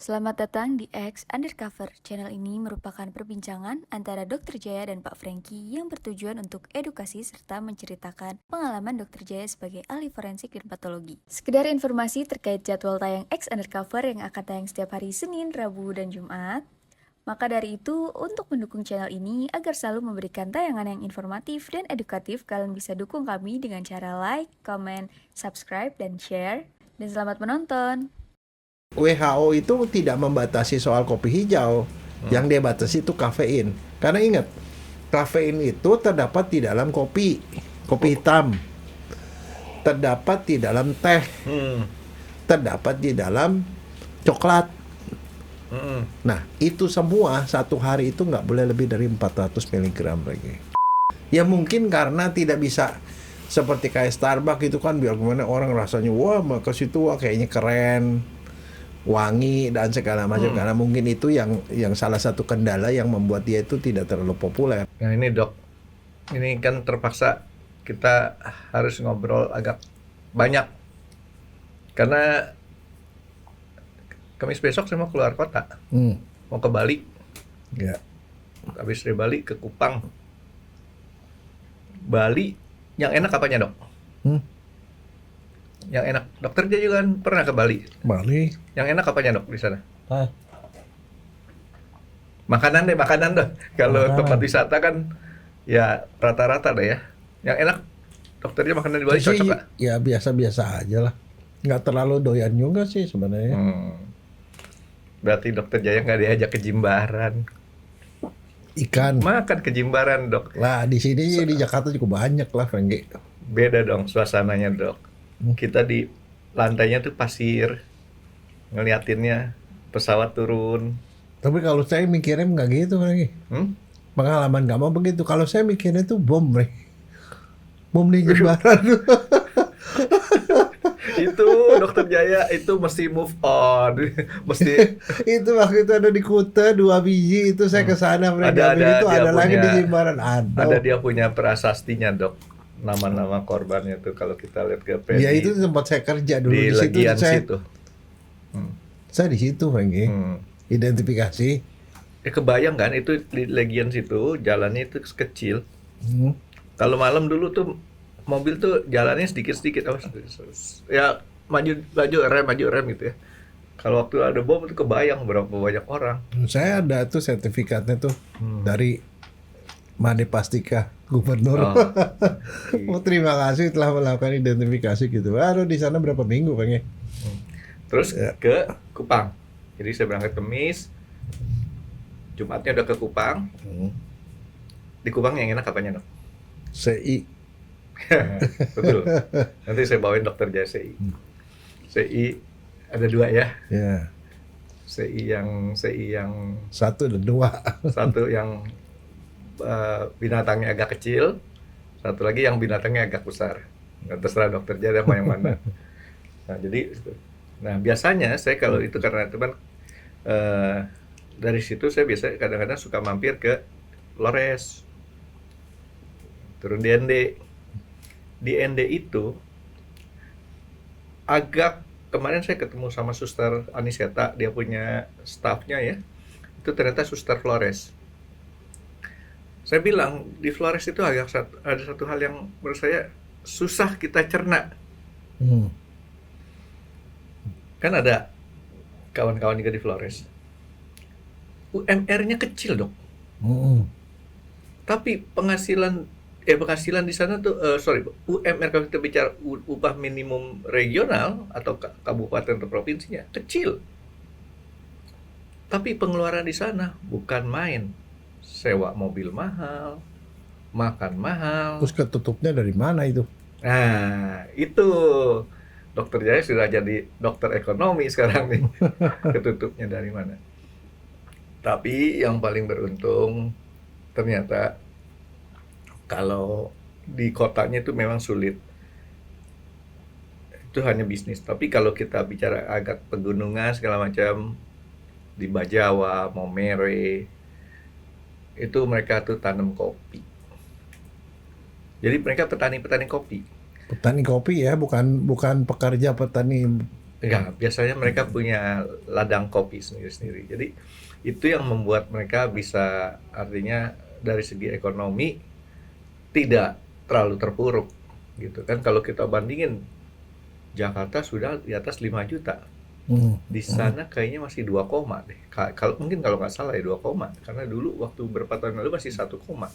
Selamat datang di X Undercover. Channel ini merupakan perbincangan antara Dr. Jaya dan Pak Franky yang bertujuan untuk edukasi serta menceritakan pengalaman Dr. Jaya sebagai ahli forensik dan patologi. Sekedar informasi terkait jadwal tayang X Undercover yang akan tayang setiap hari Senin, Rabu, dan Jumat. Maka dari itu, untuk mendukung channel ini agar selalu memberikan tayangan yang informatif dan edukatif, kalian bisa dukung kami dengan cara like, comment, subscribe, dan share. Dan selamat menonton! WHO itu tidak membatasi soal kopi hijau. Yang dia batasi itu kafein. Karena ingat, kafein itu terdapat di dalam kopi hitam, terdapat di dalam teh, terdapat di dalam coklat. Nah, itu semua satu hari itu nggak boleh lebih dari 400 mg lagi. Ya mungkin karena tidak bisa seperti kayak Starbucks itu kan, biar gimana orang rasanya wah ke situ wah kayaknya keren, wangi dan segala macam. Karena mungkin itu yang salah satu kendala yang membuat dia itu tidak terlalu populer. Nah ini dok, ini kan terpaksa kita harus ngobrol agak banyak karena Kamis besok saya mau keluar kota, mau ke Bali. Ya. Habis dari Bali ke Kupang. Bali yang enak apanya dok? Yang enak, dokter dia juga kan pernah ke Bali. Bali. Yang enak apanya dok di sana? Ah. Makanan dok. Kalau Makanan. tempat wisata kan ya rata-rata deh ya. Yang enak dokternya makanan di Bali Sih, cocok nggak? ya biasa-biasa aja lah. Nggak terlalu doyan juga sih sebenarnya. Berarti dokter Jaya nggak diajak ke Jimbaran. Ikan. Makan ke Jimbaran dok. Lah di sini di Jakarta juga banyak lah, Franky. Beda dong suasananya dok. Kita di lantainya tuh pasir, ngeliatinnya pesawat turun. Tapi kalau saya mikirnya nggak gitu, Franky. Pengalaman nggak mau begitu. Kalau saya mikirnya tuh bom, Franky. Bom di Jimbaran. Itu dokter Jaya itu mesti move on, mesti. Itu waktu itu ada di Kuta 2 biji itu saya ke sana, Franky. Itu ada lagi di Jimbaran. Ada dia punya prasastinya dok. Nama-nama korbannya tuh kalau kita lihat ke PNI. Ya itu tempat saya kerja dulu di di situ. situ. Saya di situ, Franky. Identifikasi. Kebayang kan itu di Legian situ jalannya itu kecil. Kalau malam dulu tuh mobil tuh jalannya sedikit-sedikit, ya maju rem gitu ya. Kalau waktu ada bom itu kebayang berapa banyak orang. Saya ada tuh sertifikatnya tuh dari Made Pastika, gubernur. Oh, terima kasih telah melakukan identifikasi gitu. Aduh, di sana berapa minggu, Bang? Terus ke Kupang. Jadi saya berangkat Kamis, Jumatnya udah ke Kupang. Di Kupang yang enak apanya dok? CI. Betul. Nanti saya bawain dokter Jaya CI. CI ada 2 ya. Ya. CI yang Satu dan 2. Satu yang binatangnya agak kecil, satu lagi yang binatangnya agak besar. Nah, terserah dokter Jaya mau yang mana. Nah biasanya saya kalau itu karena itu kan dari situ saya biasa kadang-kadang suka mampir ke Flores, turun di ND. Di ND itu agak kemarin saya ketemu sama Suster Aniseta, dia punya staffnya ya, itu ternyata Suster Flores. Saya bilang di Flores itu ada satu hal yang menurut saya susah kita cerna. Kan ada kawan-kawan juga di Flores, UMR-nya kecil dok. Tapi penghasilan di sana tuh, UMR kalau kita bicara upah minimum regional atau kabupaten atau provinsinya kecil. Tapi pengeluaran di sana bukan main. Sewa mobil mahal, makan mahal. Terus ketutupnya dari mana itu? Nah, itu dokter Jaya sudah jadi dokter ekonomi sekarang nih. Ketutupnya dari mana? Tapi yang paling beruntung ternyata kalau di kotanya itu memang sulit. Itu hanya bisnis. Tapi kalau kita bicara agak pegunungan segala macam, di Bajawa, Maumere, itu mereka tuh tanam kopi. Jadi mereka petani kopi. Petani kopi ya, bukan pekerja petani Enggak, biasanya mereka punya ladang kopi sendiri-sendiri. Jadi itu yang membuat mereka bisa, artinya dari segi ekonomi tidak terlalu terpuruk gitu kan. Kalau kita bandingin Jakarta sudah di atas 5 juta. Di sana kayaknya masih 2 koma deh. Kalau mungkin kalau nggak salah ya 2 koma. Karena dulu waktu beberapa tahun lalu masih 1 koma.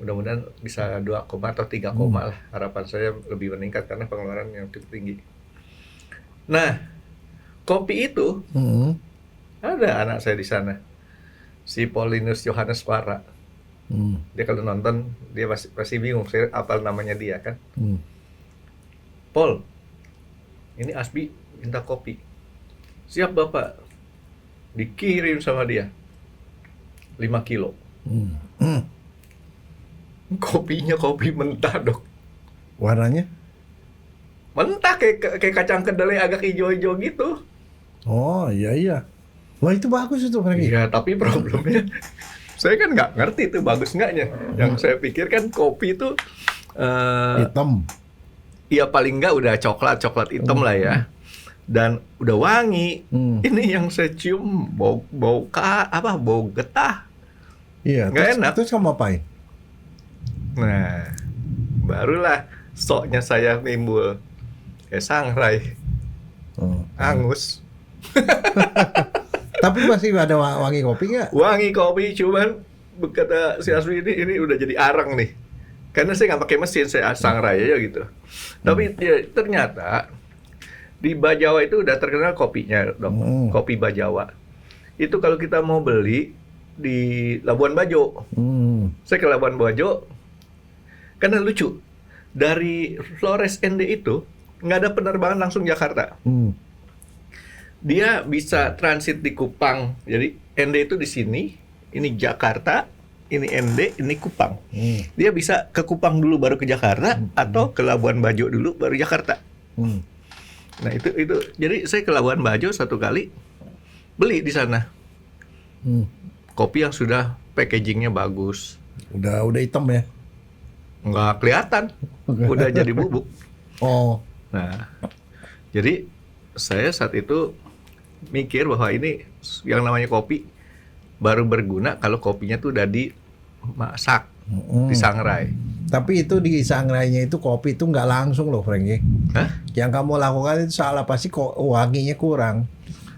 Mudah-mudahan bisa 2 koma atau 3 koma lah. Harapan saya lebih meningkat karena pengeluaran yang cukup tinggi. Nah, kopi itu ada anak saya di sana, si Paulinus Johannes Para. Dia kalau nonton dia pasti bingung saya apal namanya dia kan. Paul, ini Asbi minta kopi. Siap Bapak. Dikirim sama dia 5 kilo. Kopinya kopi mentah, Dok. Warnanya? Mentah kayak kacang kedelai agak hijau-hijau gitu. Oh iya. Wah itu bagus itu Franky. Iya, tapi problemnya saya kan nggak ngerti itu bagus nggaknya. Yang saya pikir kan kopi itu Hitam. ya paling nggak udah coklat hitam lah ya. Dan udah wangi. Ini yang saya cium bau getah. Iya. Nggak enak. Terus kamu apain? Nah, barulah soknya saya timbul. Sangrai. Angus. Tapi masih ada wangi kopi nggak? Wangi kopi, cuman kata si Aswi ini udah jadi arang nih. Karena saya nggak pakai mesin, saya sangrai aja gitu. Tapi ya, ternyata di Bajawa itu udah terkenal kopinya, Dok. Kopi Bajawa. Itu kalau kita mau beli di Labuan Bajo. Saya ke Labuan Bajo, karena lucu. Dari Flores ND itu nggak ada penerbangan langsung Jakarta. Dia bisa transit di Kupang. Jadi ND itu di sini, ini Jakarta, ini ND, ini Kupang. Dia bisa ke Kupang dulu baru ke Jakarta, atau ke Labuan Bajo dulu baru Jakarta. Nah itu jadi saya ke Labuan Bajo satu kali beli di sana. Kopi yang sudah packagingnya bagus. Udah hitam ya? Nggak kelihatan, udah jadi bubuk. Oh. Nah, jadi saya saat itu mikir bahwa ini yang namanya kopi baru berguna kalau kopinya tuh udah dimasak, disangrai. Tapi itu di sangrainya itu kopi itu nggak langsung loh Franky. Hah? Yang kamu lakukan itu salah, pasti kok wanginya kurang.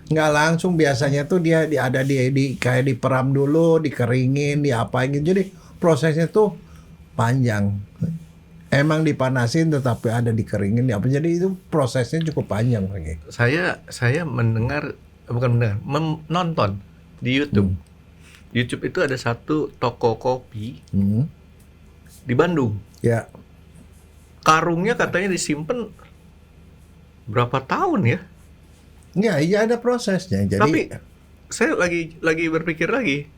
Nggak langsung, biasanya tuh dia ada di kayak diperam dulu, dikeringin, diapain gitu. Jadi prosesnya tuh panjang. Emang dipanasin tetapi ada dikeringin, apa, jadi itu prosesnya cukup panjang lagi. Saya nonton di YouTube. YouTube itu ada satu toko kopi di Bandung. Ya. Karungnya katanya disimpan berapa tahun ya? Iya ada prosesnya. Jadi, tapi saya lagi berpikir lagi.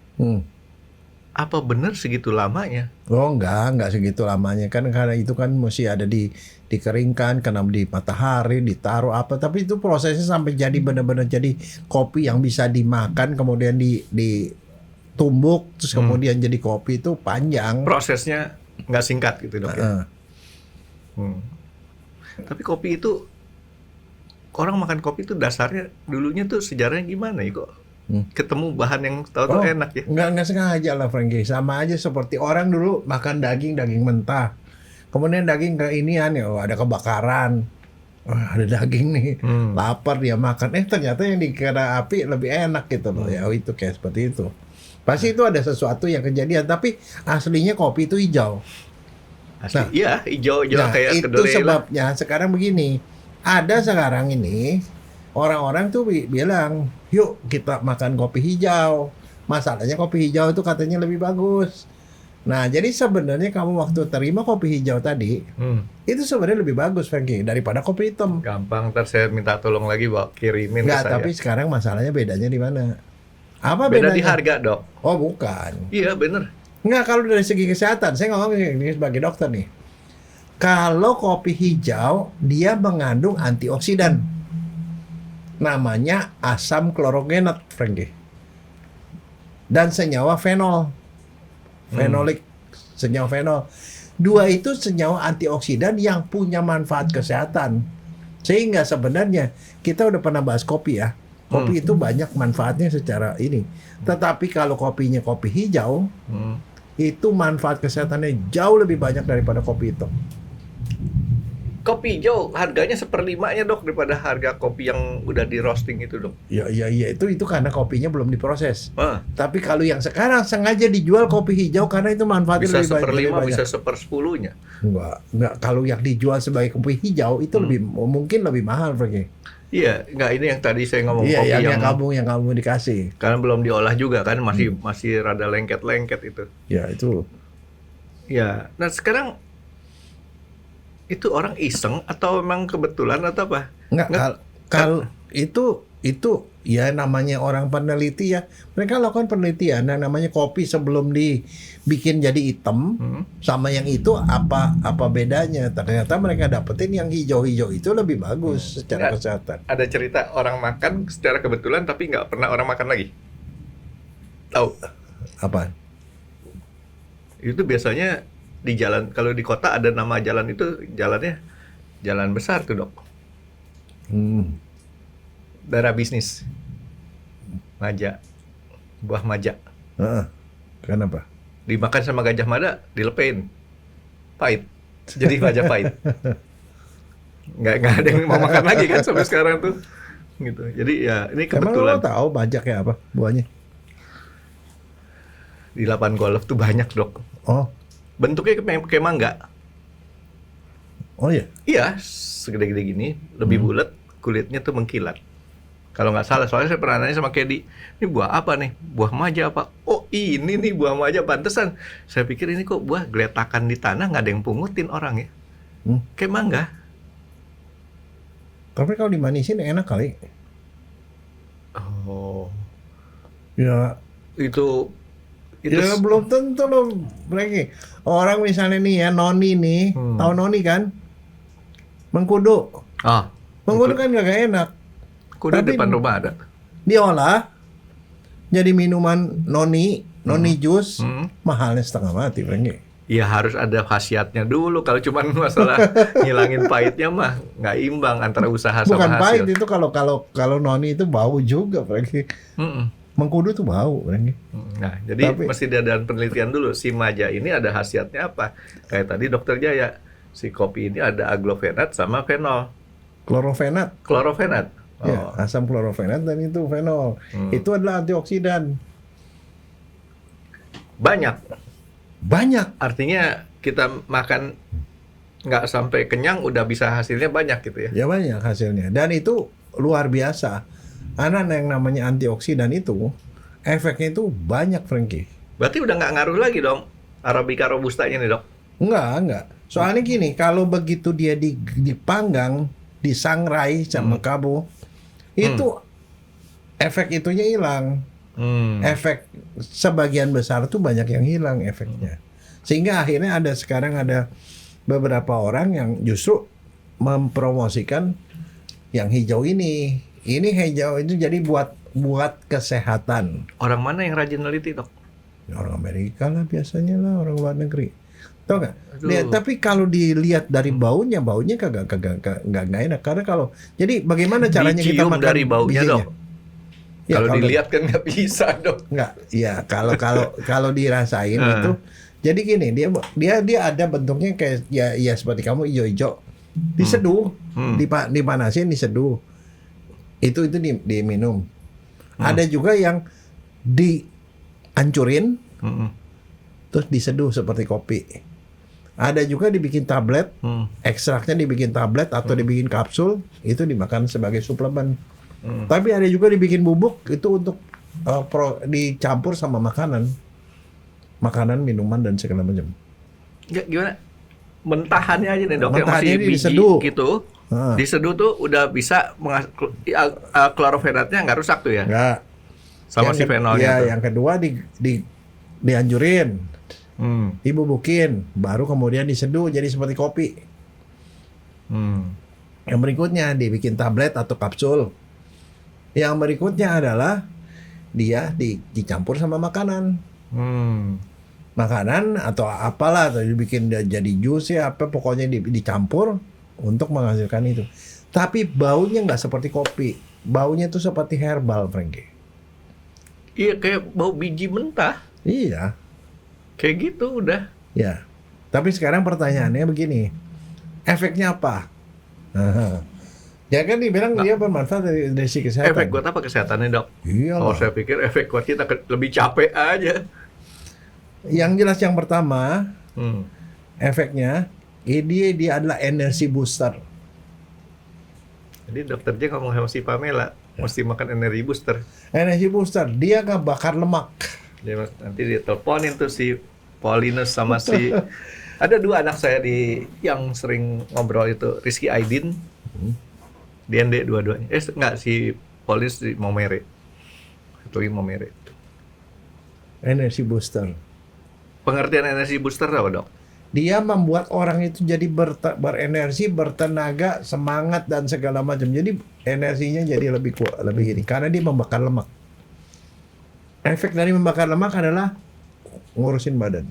Apa benar segitu lamanya? Oh enggak segitu lamanya kan, karena itu kan mesti ada dikeringkan, kena di matahari, ditaruh apa, tapi itu prosesnya sampai jadi benar-benar jadi kopi yang bisa dimakan, kemudian ditumbuk, terus kemudian jadi kopi itu panjang. Prosesnya nggak singkat gitu Dok ya? Tapi kopi itu, orang makan kopi itu dasarnya dulunya tuh sejarahnya gimana ya kok? Ketemu bahan yang tahu-tahu enak ya? Nggak sengaja lah Franky. Sama aja seperti orang dulu makan daging mentah. Kemudian daging ke inian ya, ada kebakaran. Ada daging nih, lapar dia makan. Ternyata yang dikira api lebih enak gitu loh. Ya itu kayak seperti itu. Pasti itu ada sesuatu yang kejadian. Tapi aslinya kopi itu hijau. Asli, iya hijau kayak itu kedelai. Itu sebabnya sekarang begini. Ada sekarang ini orang-orang tuh bilang, yuk kita makan kopi hijau. Masalahnya kopi hijau itu katanya lebih bagus. Nah, jadi sebenarnya kamu waktu terima kopi hijau tadi, itu sebenarnya lebih bagus, Franky, daripada kopi hitam. Gampang, ntar saya minta tolong lagi bawa kirimin ke saya. Tapi sekarang masalahnya bedanya di mana? Apa Beda bedanya? di harga, Dok. Oh, bukan. Iya, bener. Nggak, kalau dari segi kesehatan, saya ngomong ini sebagai dokter nih. Kalau kopi hijau, dia mengandung antioksidan. Namanya asam klorogenat, Franky. Dan senyawa fenol. Fenolik, senyawa fenol. Dua itu senyawa antioksidan yang punya manfaat kesehatan. Sehingga sebenarnya kita udah pernah bahas kopi ya. Kopi itu banyak manfaatnya secara ini. Tetapi kalau kopinya kopi hijau, itu manfaat kesehatannya jauh lebih banyak daripada kopi hitam. Kopi hijau harganya 1/5-nya dok daripada harga kopi yang udah di roasting itu dok. Ya itu karena kopinya belum diproses. Ah, Tapi kalau yang sekarang sengaja dijual kopi hijau karena itu manfaatnya bisa lebih 1/5, banyak. bisa 1/10-nya. Enggak. Kalau yang dijual sebagai kopi hijau itu mungkin lebih mahal, Franky. Iya, enggak ini yang tadi saya ngomong Iya, kopi yang kamu dikasih. karena belum diolah juga kan masih rada lengket-lengket itu. Ya itu. Ya, nah sekarang itu orang iseng atau memang kebetulan atau apa? Enggak, kalau itu ya namanya orang peneliti ya. Mereka lakukan penelitian yang namanya kopi sebelum dibikin jadi hitam sama yang itu apa bedanya. Ternyata mereka dapetin yang hijau-hijau itu lebih bagus secara Enggak. kesehatan. Ada cerita orang makan secara kebetulan tapi nggak pernah orang makan lagi. Tahu? Apa? Itu biasanya di jalan, kalau di kota ada nama jalan itu, jalannya jalan besar tuh dok, daerah bisnis, maja, buah maja, Heeh. Kenapa? dimakan sama Gajah Mada, dilepein, pahit, jadi Majapahit. Nggak ada yang mau makan lagi kan sampai sekarang tuh, gitu. Jadi ya ini Emang kebetulan lo tahu bajaknya apa buahnya? di lapangan golf tuh banyak dok, Oh bentuknya kayak mangga. iya. Iya, segede-gede gini, lebih bulat, kulitnya tuh mengkilat. Kalau nggak salah, soalnya saya pernah nanya sama Kedi, ini buah apa nih? Buah maja apa? Oh ini nih buah maja, pantesan. Saya pikir ini kok buah geletakan di tanah, nggak ada yang pungutin orang ya. Kayak mangga. Tapi kalau dimanisin enak kali. Oh, Ya itu ya belum tentu loh, Franky. Orang misalnya nih ya, Noni nih, tahu Noni kan? Mengkudu. ah, Mengkudu kan gak enak. kuda tapi- depan rumah ada. Diolah jadi minuman Noni jus, Hmm. mahalnya setengah mati, Franky. Ya harus ada khasiatnya dulu. Kalau cuma masalah ngilangin pahitnya mah nggak imbang antara usaha Bukan sama pahit hasil. itu kalau Noni itu bau juga, Franky. Mm-mm. Mengkudu tuh bau, Franky. Nah, jadi Tapi- mesti ada penelitian dulu si maja ini ada khasiatnya apa? Kayak tadi Dokter Jaya, si kopi ini ada aglofenat sama fenol, Klorofenat. klorofenat. Ya, asam klorofenat dan itu fenol. Itu adalah antioksidan. Banyak. Artinya kita makan nggak sampai kenyang udah bisa hasilnya banyak gitu ya. Ya banyak hasilnya. Dan itu luar biasa. Karena yang namanya antioksidan itu efeknya itu banyak, Franky. Berarti udah nggak ngaruh lagi dong Arabica robustanya nih dok. Enggak. Soalnya gini, kalau begitu dia dipanggang, disangrai sama kamu, itu efek itunya hilang. Efek sebagian besar tuh banyak yang hilang efeknya. Sehingga akhirnya sekarang ada beberapa orang yang justru mempromosikan yang hijau ini. Ini hijau itu jadi buat kesehatan. Orang mana yang rajin neliti dok? Ya, orang Amerika lah biasanya lah, orang luar negeri. Tahu nggak? Aduh. Lihat, tapi kalau dilihat dari baunya kagak nggak enak. Karena jadi bagaimana caranya kita Dicium makan dari baunya bijinya? dok. Ya, Kalau dilihat kan nggak bisa dok. nggak, ya kalau dirasain itu. Jadi gini, dia ada bentuknya kayak ya seperti kamu hijau-hijau, diseduh, dipanasin, diseduh. Itu diminum. Ada juga yang dihancurin terus diseduh seperti kopi. Ada juga dibikin tablet, ekstraknya dibikin tablet atau dibikin kapsul, itu dimakan sebagai suplemen. Tapi ada juga dibikin bubuk, itu untuk dicampur sama makanan, minuman dan segala macam. Ya, gimana? Mentahannya aja nih dok, yang Mentahannya masih ini biji diseduh. gitu. Ah. Diseduh tuh udah bisa klorofenatnya nggak rusak tuh ya? Enggak. Sama si fenolnya Ya, tuh. yang kedua dianjurin, dibubukin, baru kemudian diseduh jadi seperti kopi. Yang berikutnya dibikin tablet atau kapsul. Yang berikutnya adalah dia dicampur sama makanan. Makanan atau apalah, atau dibikin jadi jus ya apa, pokoknya dicampur untuk menghasilkan itu. Tapi baunya nggak seperti kopi. Baunya itu seperti herbal, Frankie. Iya, kayak bau biji mentah. Iya, Kayak gitu udah. ya. Tapi sekarang pertanyaannya begini, efeknya apa? Ya kan dibilang dia bermanfaat dari segi kesehatan. Efek kuat apa kesehatannya, Dok? Iya. Oh, saya pikir efek kuat kita lebih capek aja. Yang jelas yang pertama, Hmm. efeknya dia adalah energi booster. Jadi dokter J ngomong sama si Pamela, mesti makan energi booster. Energi booster, dia nggak bakar lemak. Jadi nanti dia teleponin tuh si Paulinus sama si ada 2 anak saya yang sering ngobrol itu, Rizky Aidin, DND dua-duanya. Enggak, si Paulinus di Momere. Satu lagi Momere. Energi booster. Pengertian energi booster apa, Dok? Dia membuat orang itu jadi berenergi, bertenaga, semangat dan segala macam. Jadi energinya jadi lebih kuat, lebih ini. Karena dia membakar lemak. Efek dari membakar lemak adalah ngurusin badan.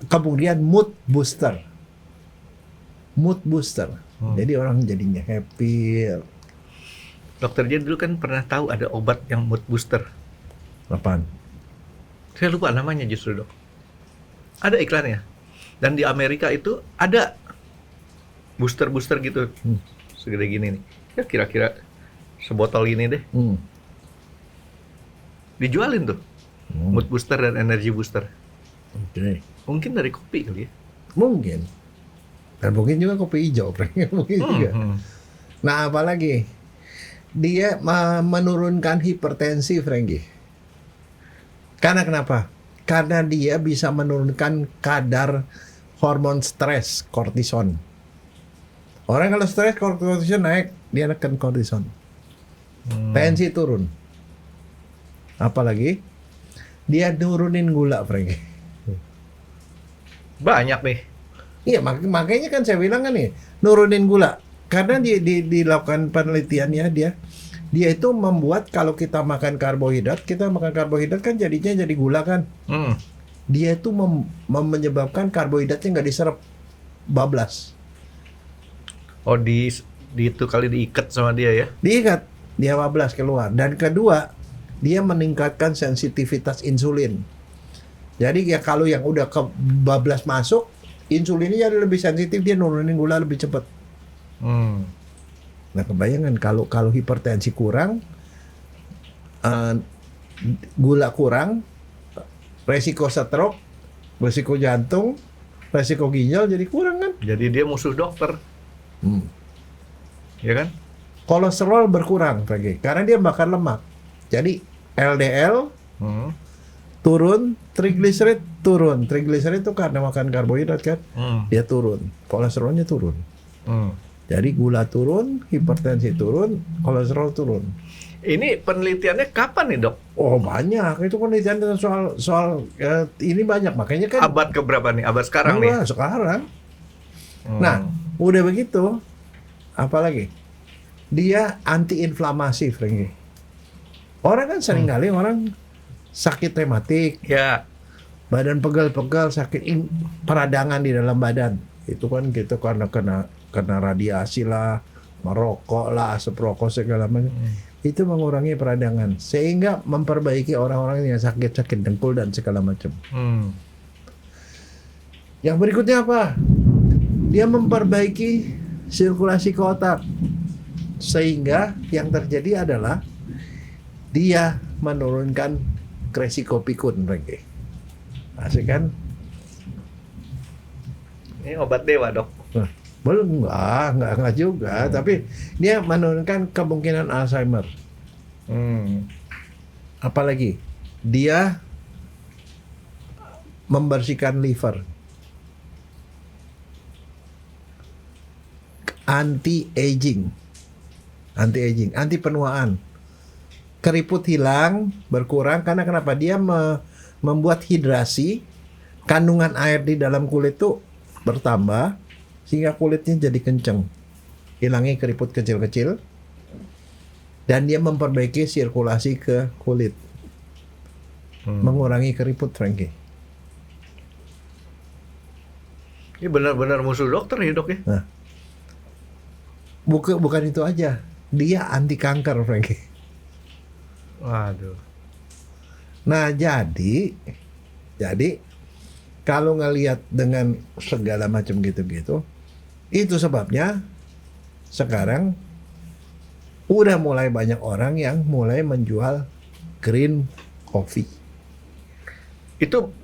Kemudian mood booster. Mood booster. Jadi orang jadinya happy. Dokter J dulu kan pernah tahu ada obat yang mood booster. Apaan? Saya lupa namanya justru, Dok. Ada iklannya. Dan di Amerika itu ada booster-booster gitu. Segede gini nih. Ya kira-kira sebotol gini deh. Dijualin tuh. Mood booster dan energy booster. Oke. Mungkin dari kopi kali ya. Mungkin. Dan mungkin juga kopi hijau. Mungkin juga. Nah, apalagi dia menurunkan hipertensi, Frankie. Karena kenapa? Karena dia bisa menurunkan kadar hormon stres, kortison. Orang kalau stres, kortison naik, dia nekan kortison. Tensi turun. Apalagi dia nurunin gula, Frankie. Banyak nih. Iya, makanya kan saya bilang kan nih, nurunin gula. Karena dilakukan penelitiannya dia itu membuat kalau kita makan karbohidrat kan jadinya jadi gula kan. Dia itu menyebabkan karbohidratnya nggak diserap, bablas. Oh, itu kali diikat sama dia ya? Diikat, dia bablas keluar. Dan kedua, dia meningkatkan sensitivitas insulin. Jadi ya kalau yang udah bablas masuk, insulinnya jadi lebih sensitif, dia nurunin gula lebih cepat. Nah, kebayangan kalau hipertensi kurang, gula kurang, resiko stroke, resiko jantung, resiko ginjal jadi kurang kan? Jadi dia musuh dokter. Ya kan? Kolesterol berkurang, karena dia bakar lemak. Jadi LDL turun, trigliserid turun. Trigliserid itu karena makan karbohidrat kan, dia turun, kolesterolnya turun. Jadi gula turun, hipertensi turun, kolesterol turun. Ini penelitiannya kapan nih, Dok? Oh, banyak. Itu penelitian tentang soal ini banyak. Makanya kan Abad keberapa nih? Abad sekarang nih? sekarang. Nah, udah begitu, apalagi? Dia anti-inflamasi, Frankie. Orang kan sering kali orang sakit rematik, Ya. badan pegal-pegal, sakit peradangan di dalam badan. Itu kan gitu karena kena radiasi lah, merokok lah, asap rokok segala macam. Itu mengurangi peradangan sehingga memperbaiki orang-orang yang sakit-sakit dengkul dan segala macam. Yang berikutnya apa? Dia memperbaiki sirkulasi ke otak sehingga yang terjadi adalah dia menurunkan resiko pikun, Frankie. Asik kan? Ini obat dewa, Dok. Belum, enggak juga, tapi dia menurunkan kemungkinan Alzheimer. Apalagi dia membersihkan liver, anti-aging, anti penuaan, keriput hilang, berkurang. Karena kenapa? Dia membuat hidrasi, kandungan air di dalam kulit itu bertambah sehingga kulitnya jadi kenceng, hilangnya keriput kecil-kecil, dan dia memperbaiki sirkulasi ke kulit, mengurangi keriput, Frankie. Ini benar-benar musuh dokter ya dok ya. Bukan itu aja, dia anti kanker, Frankie. Waduh. Nah, jadi kalau ngelihat dengan segala macam gitu-gitu, itu sebabnya sekarang udah mulai banyak orang yang mulai menjual green coffee. Itu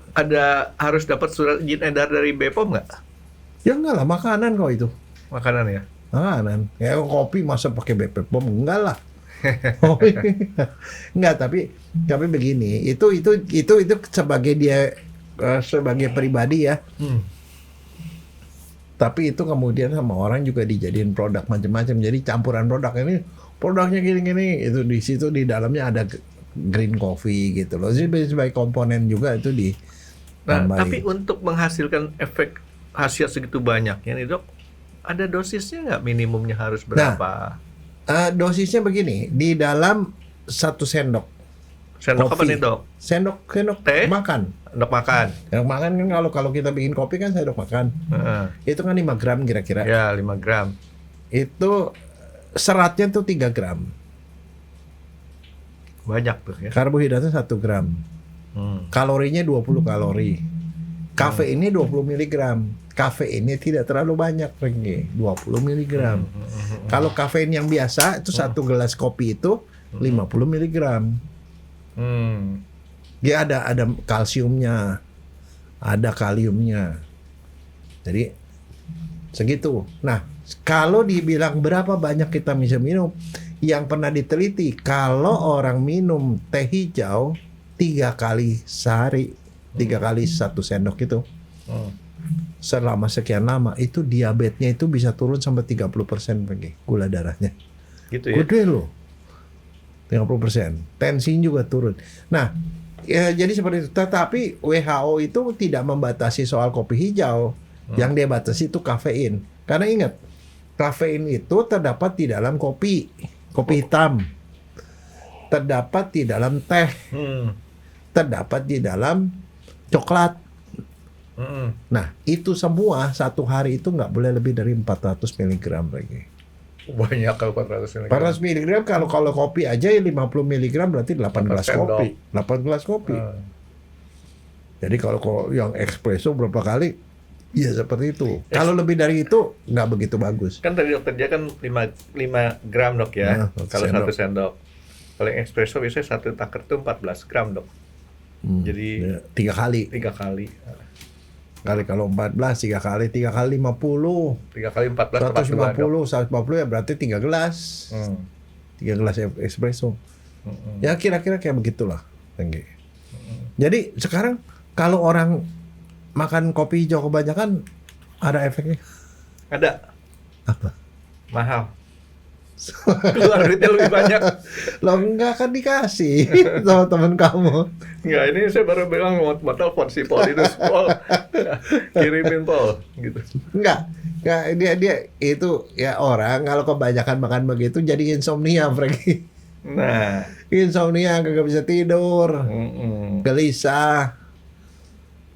harus dapat surat izin edar dari BPOM nggak? Ya enggak lah, makanan kok itu. Makanan ya? Makanan. Ya kopi masa pakai BPOM? Enggak lah. Enggak, tapi begini, itu sebagai dia sebagai pribadi ya. Tapi itu kemudian sama orang juga dijadiin produk macam-macam. Jadi campuran produk, ini produknya gini-gini, itu di situ di dalamnya ada green coffee gitu loh. Jadi sebagai komponen juga itu di. Nah, tapi untuk menghasilkan efek khasiat segitu banyaknya nih dok, ada dosisnya nggak, minimumnya harus berapa? Dosisnya begini, di dalam 1 sendok. Sendok apa kopi. nih dok? Sendok teh? makan. Sendok makan. Sendok makan kan kalau kita bikin kopi kan sendok makan. Itu kan 5 gram kira-kira. Ya 5 gram. Itu seratnya tuh 3 gram. Banyak tuh ya. Karbohidratnya 1 gram. Kalorinya 20 kalori. Kafeinnya 20 mg. Kafeinnya tidak terlalu banyak, 20 mg. Kalau kafein yang biasa itu 1 gelas kopi itu 50 mg. Dia ada kalsiumnya, ada kaliumnya. Jadi segitu. Nah, kalau dibilang berapa banyak kita bisa minum, yang pernah diteliti kalau orang minum teh hijau 3 kali sehari, 3 kali 1 sendok itu, selama sekian lama, itu diabetesnya itu bisa turun sampai 30% pergi gula darahnya. Gitu ya. Gede loh. 30%. Tensinya juga turun. Nah, ya, jadi seperti itu. Tetapi WHO itu tidak membatasi soal kopi hijau. Yang dia batasi itu kafein. Karena ingat, kafein itu terdapat di dalam kopi hitam, terdapat di dalam teh, terdapat di dalam coklat. Nah, itu semua satu hari itu nggak boleh lebih dari 400 mg lagi. Banyak kalau 400 mg. 400 mg kalau kopi aja ya 50 mg berarti 18 kopi. 18 kopi. Jadi kalau yang espresso berapa kali? Ya seperti itu. Kalau lebih dari itu nggak begitu bagus. Kan tadi dokter dia kan 5 gram dok ya. Kalau 1 sendok. Kalau yang espresso biasanya 1 taker itu 14 gram dok. Jadi ya, 3 kali. 3 kali. Kali kalau 14, 3 kali 50. 3 kali 14, 150, 140 ya berarti 3 gelas. 3 gelas espresso. Ya kira-kira kayak begitulah. Jadi sekarang kalau orang makan kopi hijau kebanyakan ada efeknya? Ada. Apa? Mahal. Keluar duitnya lebih banyak. Lo enggak kan dikasih sama temen kamu. Enggak, ini saya baru bilang mau telepon si Paul itu, Paul kirimin Paul gitu. Enggak dia itu ya, orang kalau kebanyakan makan begitu jadi insomnia, Frankie. Nah, insomnia, kagak bisa tidur, gelisah.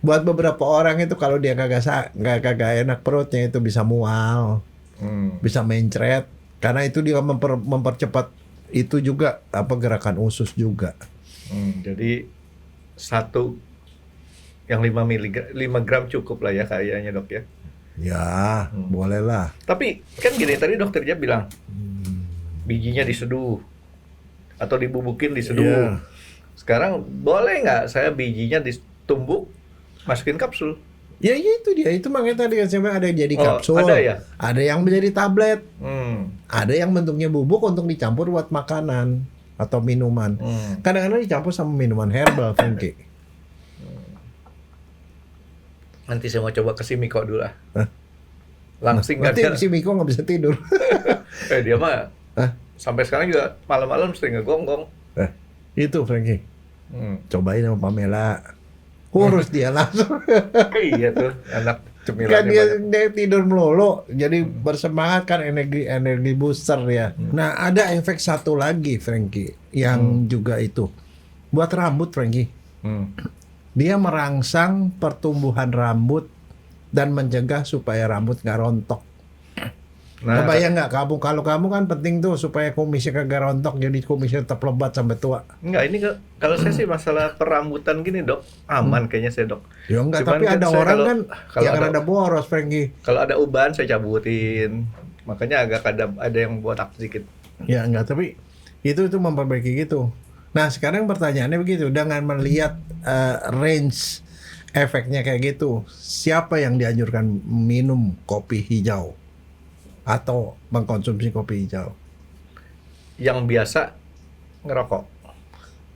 Buat beberapa orang itu kalau dia kagak enak perutnya itu bisa mual, bisa mencret. Karena itu dia mempercepat itu juga gerakan usus juga. Jadi satu yang 5 gram cukup lah ya kayaknya dok ya. Ya, boleh lah. Tapi kan gini, tadi dokter dia bilang bijinya diseduh atau dibubukin diseduh. Yeah. Sekarang boleh nggak saya bijinya ditumbuk masukin kapsul? Ya itu dia, itu makanya tadi kan saya bilang ada yang jadi kapsul, ada ya? Ada yang menjadi tablet, ada yang bentuknya bubuk untuk dicampur buat makanan atau minuman. Kadang-kadang dicampur sama minuman herbal, Frankie. Nanti saya mau coba ke si Miko dulu lah. Langsing nanti kan? si Miko nggak bisa tidur. Dia mah sampai sekarang juga malam-malam sering ngegonggong. Itu Frankie. Cobain sama Pamela. Kurus dia langsung. Iya tuh, anak cemilannya Kan dia tidur melulu, jadi bersemangat kan, energi booster ya. Nah, ada efek satu lagi, Frankie, yang juga itu buat rambut, Frankie. Dia merangsang pertumbuhan rambut dan mencegah supaya rambut nggak rontok. Nah, Kebayang nggak kamu, kalau kamu kan penting tuh supaya kumisnya kagak rontok, jadi kumisnya tetap lebat sampai tua. enggak, ini kalau saya sih masalah perambutan gini dok, aman kayaknya saya dok. Ya enggak, Cuman tapi kan ada saya orang kalau- kan kalau yang ada- rada boros, Frankie. Kalau ada uban saya cabutin, makanya agak ada yang botak sedikit. Ya enggak, tapi itu memperbaiki gitu. Nah sekarang pertanyaannya begitu, dengan melihat range efeknya kayak gitu, siapa yang dianjurkan minum kopi hijau atau mengkonsumsi kopi hijau? Yang biasa ngerokok.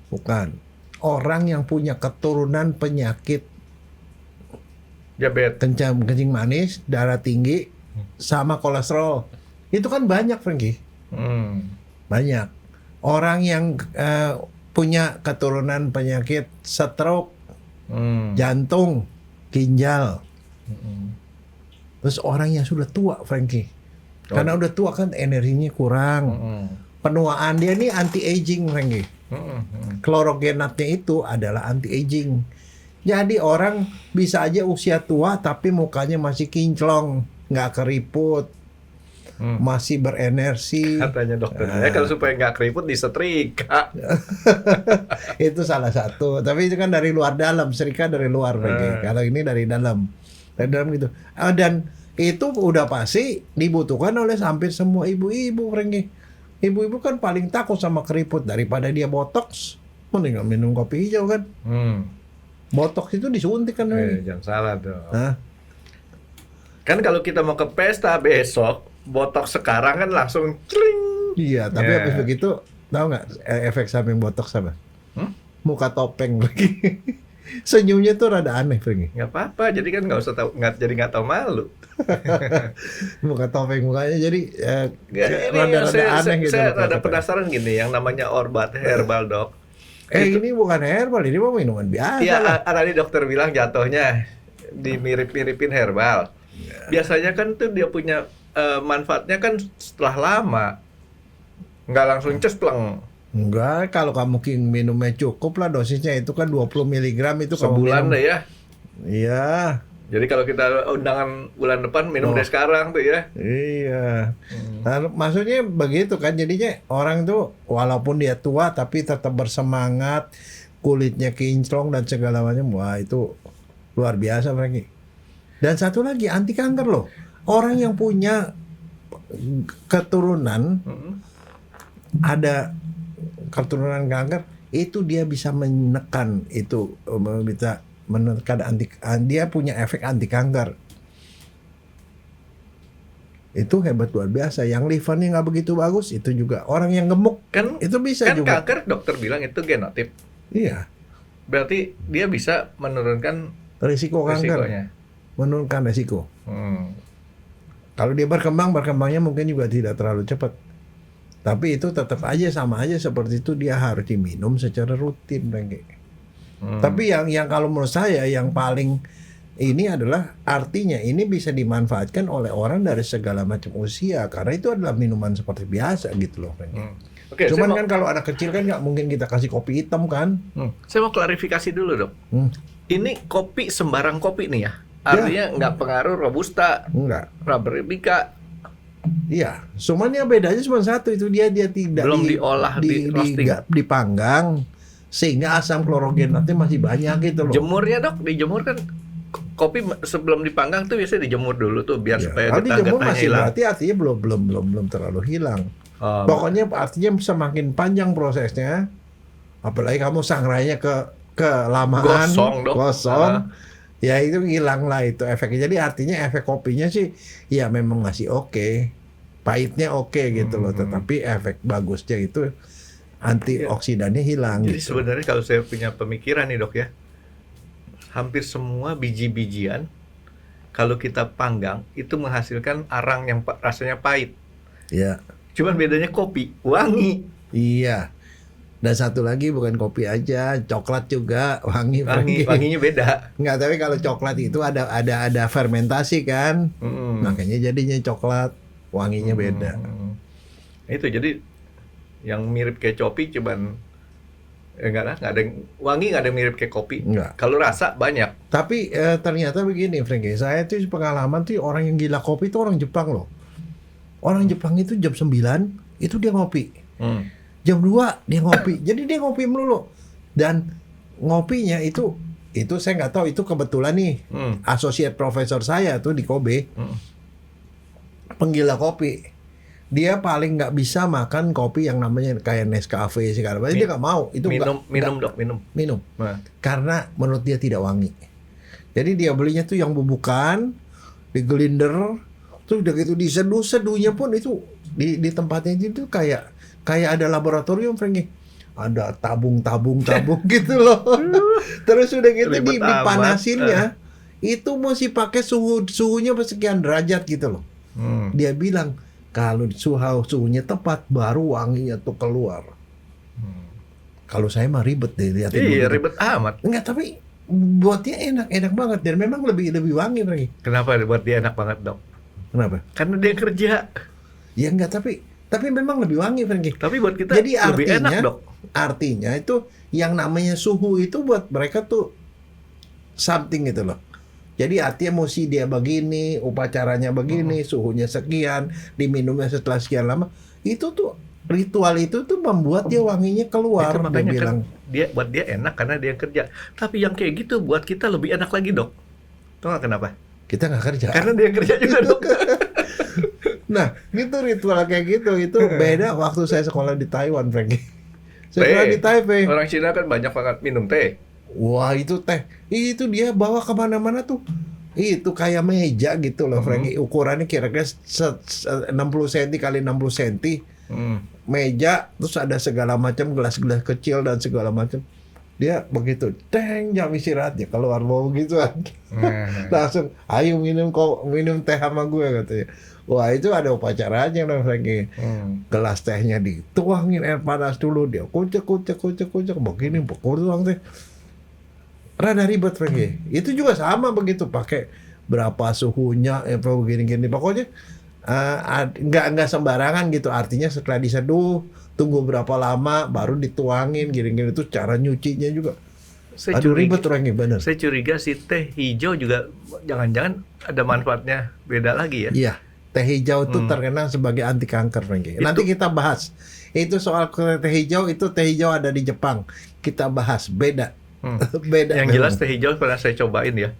Bukan. Orang yang punya keturunan penyakit Diabetes. kencing manis, darah tinggi, sama kolesterol. Itu kan banyak, Frankie. Banyak. Orang yang punya keturunan penyakit stroke, jantung, ginjal. Terus orang yang sudah tua, Frankie. Karena udah tua kan energinya kurang. Penuaan dia ini anti-aging, Frankie. Klorogenatnya itu adalah anti-aging. Jadi orang bisa aja usia tua tapi mukanya masih kinclong, nggak keriput, masih berenergi. Katanya dokter saya kalau supaya nggak keriput disetrika. Itu salah satu. Tapi itu kan dari luar dalam, serika dari luar, Frankie. Kalau ini dari dalam. Dari dalam gitu. Dan itu udah pasti dibutuhkan oleh hampir semua ibu-ibu, Frankie. Ibu-ibu kan paling takut sama keriput, daripada dia botox, mending minum kopi hijau kan. Botox itu disuntik kan. Jangan salah dong. Hah? Kan kalau kita mau ke pesta besok, botox sekarang kan langsung cling. Iya, tapi Ya. habis begitu tahu nggak efek samping botox apa? Muka topeng lagi. Senyumnya tuh rada aneh, Frankie. Nggak apa-apa, jadi kan nggak usah tahu, nggak tahu malu. Muka topeng mukanya jadi Ini rada-rada saya, aneh gitu. saya muka rada topeng. penasaran gini, yang namanya Orbat Herbal dok. Ini bukan herbal, ini mah minuman biasa Iya, lah. tadi dokter bilang jatuhnya dimirip-miripin herbal. Biasanya kan tuh dia punya manfaatnya kan setelah lama, nggak langsung cespleng. Enggak, kalau kamu minumnya cukup lah, dosisnya itu kan 20 mg itu kamu Sebulan minum. deh ya. Iya, Jadi kalau kita undangan bulan depan minum dari sekarang tuh ya. iya. Nah, maksudnya begitu kan, jadinya orang tuh walaupun dia tua tapi tetap bersemangat, kulitnya kinclong dan segala macam. Wah, itu luar biasa, Frankie. Dan satu lagi, anti kanker loh. Orang yang punya keturunan ada keturunan kanker, itu dia bisa menekan itu, bisa menekan dia punya efek anti kanker. Itu hebat luar biasa. Yang livernya nggak begitu bagus, itu juga. Orang yang gemuk Kan itu bisa kan juga. kanker dokter bilang itu genotip. Iya, Berarti dia bisa menurunkan risiko kanker, risikonya. menurunkan risiko. Kalau dia berkembangnya mungkin juga tidak terlalu cepat. Tapi itu tetap aja sama aja seperti itu, dia harus diminum secara rutin, Frankie. Tapi yang kalau menurut saya yang paling ini adalah artinya ini bisa dimanfaatkan oleh orang dari segala macam usia, karena itu adalah minuman seperti biasa gitu loh, Frankie. Oke, Cuman saya kan kalau anak kecil kan nggak mungkin kita kasih kopi hitam kan? saya mau klarifikasi dulu dok. Hmm, Ini kopi sembarang kopi nih ya. Artinya nggak pengaruh robusta, enggak. arabica, Iya, cuman yang bedanya cuma satu, itu dia tidak belum diolah, di roasting. nggak dipanggang, sehingga asam klorogenatnya masih banyak gitu loh. Jemurnya dok, dijemur kan kopi sebelum dipanggang tuh biasanya dijemur dulu tuh biar Ya, supaya kalau dijemur getah-getahnya masih hilang. berarti artinya belum terlalu hilang. Oh, Pokoknya artinya semakin panjang prosesnya, apalagi kamu sangrainya kelamaan, Gosong, Dok. gosong, ya itu hilang lah itu efeknya. Jadi artinya efek kopinya sih ya memang masih oke, pahitnya oke gitu loh, tetapi efek bagusnya itu antioksidannya hilang. jadi Gitu. sebenarnya kalau saya punya pemikiran nih dok ya, hampir semua biji-bijian kalau kita panggang itu menghasilkan arang yang rasanya pahit. Ya, Cuman bedanya kopi wangi. iya. Dan satu lagi bukan kopi aja, coklat juga wangi. Wanginya beda. Enggak, tapi kalau coklat itu ada fermentasi kan, makanya jadinya coklat, wanginya beda. Itu jadi yang mirip kayak kopi cuman Enggak lah, nggak ada yang wangi, nggak ada yang mirip kayak kopi. Enggak. Kalau rasa banyak. Tapi ternyata begini, Frankie. Saya tuh pengalaman tuh orang yang gila kopi itu orang Jepang loh. Orang Jepang itu jam 9 itu dia ngopi. Jam 2 dia ngopi. Jadi dia ngopi melulu. Dan ngopinya itu saya nggak tahu, itu kebetulan nih associate profesor saya tuh di Kobe. Penggila kopi. Dia paling nggak bisa makan kopi yang namanya kayak Nescafe segala macam. Dia nggak mau. Itu minum. Nah. Karena menurut dia tidak wangi. Jadi dia belinya tuh yang bubukan, digelinder, terus udah gitu diseduh-seduhnya pun itu di tempatnya itu kayak ada laboratorium, Frankie. Ada tabung gitu loh. Terus udah gitu dipanasinnya, itu mesti pakai suhunya sekian derajat gitu loh. Dia bilang kalau suhunya tepat baru wanginya tuh keluar. Kalau saya mah ribet deh lihatin. Iya, ribet amat. Enggak, tapi buat dia enak banget dan memang lebih wangi lagi. Kenapa buat dia enak banget, Dok? Kenapa? Karena dia kerja. Ya enggak, tapi memang lebih wangi, Frankie. Tapi buat kita jadi lebih enak, Dok. Artinya itu yang namanya suhu itu buat mereka tuh something gitu loh. Jadi artinya mesti dia begini, upacaranya begini, suhunya sekian, diminumnya setelah sekian lama. Itu tuh ritual itu tuh membuat dia wanginya keluar. Itu makanya dia bilang. Kan buat dia enak karena dia kerja. Tapi yang kayak gitu buat kita lebih enak lagi, Dok. Tahu nggak kenapa? Kita nggak kerja. Karena dia kerja juga, Dok. Nah, itu ritual kayak gitu. Itu beda waktu saya sekolah di Taiwan, Frankie. Saya sekolah di Taipei. Orang Cina kan banyak banget minum teh. Wah, itu teh. Itu dia bawa kemana-mana tuh. Itu kayak meja gitu loh, Frankie. Ukurannya kira-kira 60 cm kali 60 cm. Meja, terus ada segala macam gelas-gelas kecil dan segala macam. Dia begitu, jam istirahat ya keluar bau gitu kan. Langsung, ayo minum teh sama gue katanya. Wah, itu ada upacaranya dong, Frankie. Gelas tehnya dituangin air panas dulu, dia kucek begini, tuang teh. Rada ribet, Frankie. Itu juga sama begitu, pakai berapa suhunya, begini-gini. Pokoknya nggak sembarangan gitu. Artinya setelah diseduh, tunggu berapa lama, baru dituangin, gini-gini. Itu cara nyucinya juga. Ribet, Frankie, bener. Saya curiga si teh hijau juga jangan-jangan ada manfaatnya beda lagi ya? Iya, teh hijau itu terkenal sebagai anti kanker, Frankie. Nanti kita bahas. Itu soal teh hijau, ada di Jepang. Kita bahas, beda. Beda. Yang jelas teh hijau pernah saya cobain ya.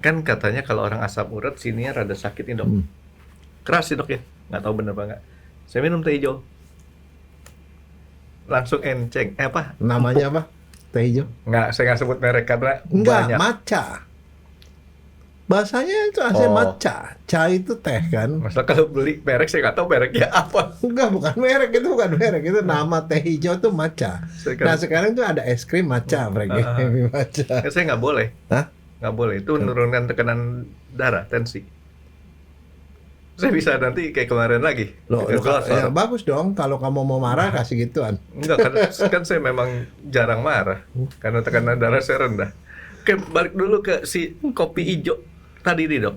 Kan katanya kalau orang asam urat sininya rada sakit nih, Dok. Keras sih, Dok ya. Nggak tahu bener apa nggak. Saya minum teh hijau. Langsung enceng. Apa? Namanya apa? Teh hijau? Nggak, saya nggak sebut merek karena banyak. Matcha. Bahasanya itu asli matcha. Cha itu teh kan. Masa kalau beli merek saya nggak tahu mereknya apa. Enggak, bukan merek. Itu nama teh hijau tuh matcha. Nah, sekarang tuh ada es krim matcha, matcha. Saya nggak boleh. Hah? Nggak boleh. Itu menurunkan tekanan darah, tensi. Saya bisa nanti kayak kemarin lagi. Loh, ya bagus dong. Kalau kamu mau marah, kasih gituan. Enggak, kan saya memang jarang marah. Karena tekanan darah saya rendah. Oke, balik dulu ke si kopi hijau tadi nih, Dok.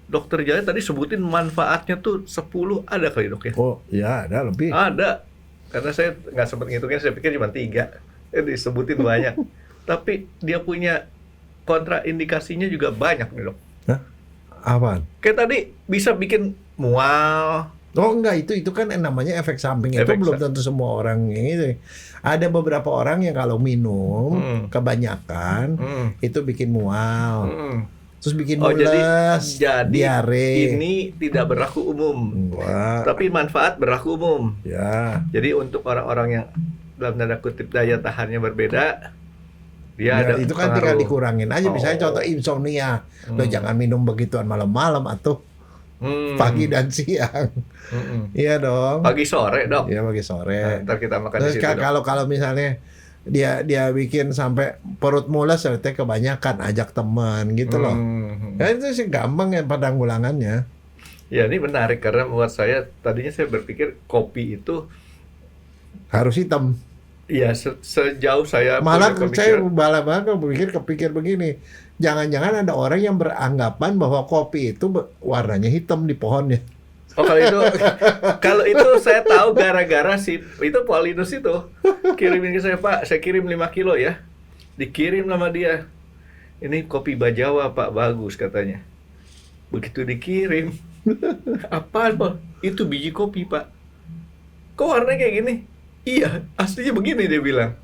Dokter Jaya tadi sebutin manfaatnya tuh 10 ada kali, Dok ya? Oh, ya ada lebih. Ada. Karena saya nggak sempat ngitungin, saya pikir cuma 3. Disebutin banyak. Tapi dia punya kontraindikasinya juga banyak nih, Dok. Hah? Apaan? Kayak tadi bisa bikin mual. Oh enggak, itu kan namanya efek samping. Itu belum tentu semua orang ini. Ada beberapa orang yang kalau minum kebanyakan itu bikin mual. Terus bikin mules, jadi diare. Ini tidak berlaku umum. Tapi manfaat berlaku umum. Ya. Jadi untuk orang-orang yang dalam tanda kutip daya tahannya berbeda, dia ada itu kan tinggal dikurangin aja. Misalnya contoh insomnia, lo jangan minum begituan malam-malam atau pagi dan siang. Iya dong. Pagi sore, Dok. Iya, pagi sore. Nah, ntar kita makan terus di situ, Dok. kalau misalnya dia bikin sampai perut mules, artinya kebanyakan, ajak teman gitu loh. Itu sih gampang ya penanggulangannya. Ya, ini menarik karena buat saya tadinya saya berpikir kopi itu harus hitam. Iya, sejauh saya malah saya kepikir begini. Jangan-jangan ada orang yang beranggapan bahwa kopi itu warnanya hitam di pohonnya. Oh kalau itu saya tahu gara-gara si itu Paulinus itu kirimin ke saya, Pak, saya kirim 5 kilo ya. Dikirim sama dia. Ini kopi Bajawa, Pak, bagus katanya. Begitu dikirim, apa Pak? Itu biji kopi, Pak. Kok warnanya kayak gini? Iya, aslinya begini dia bilang.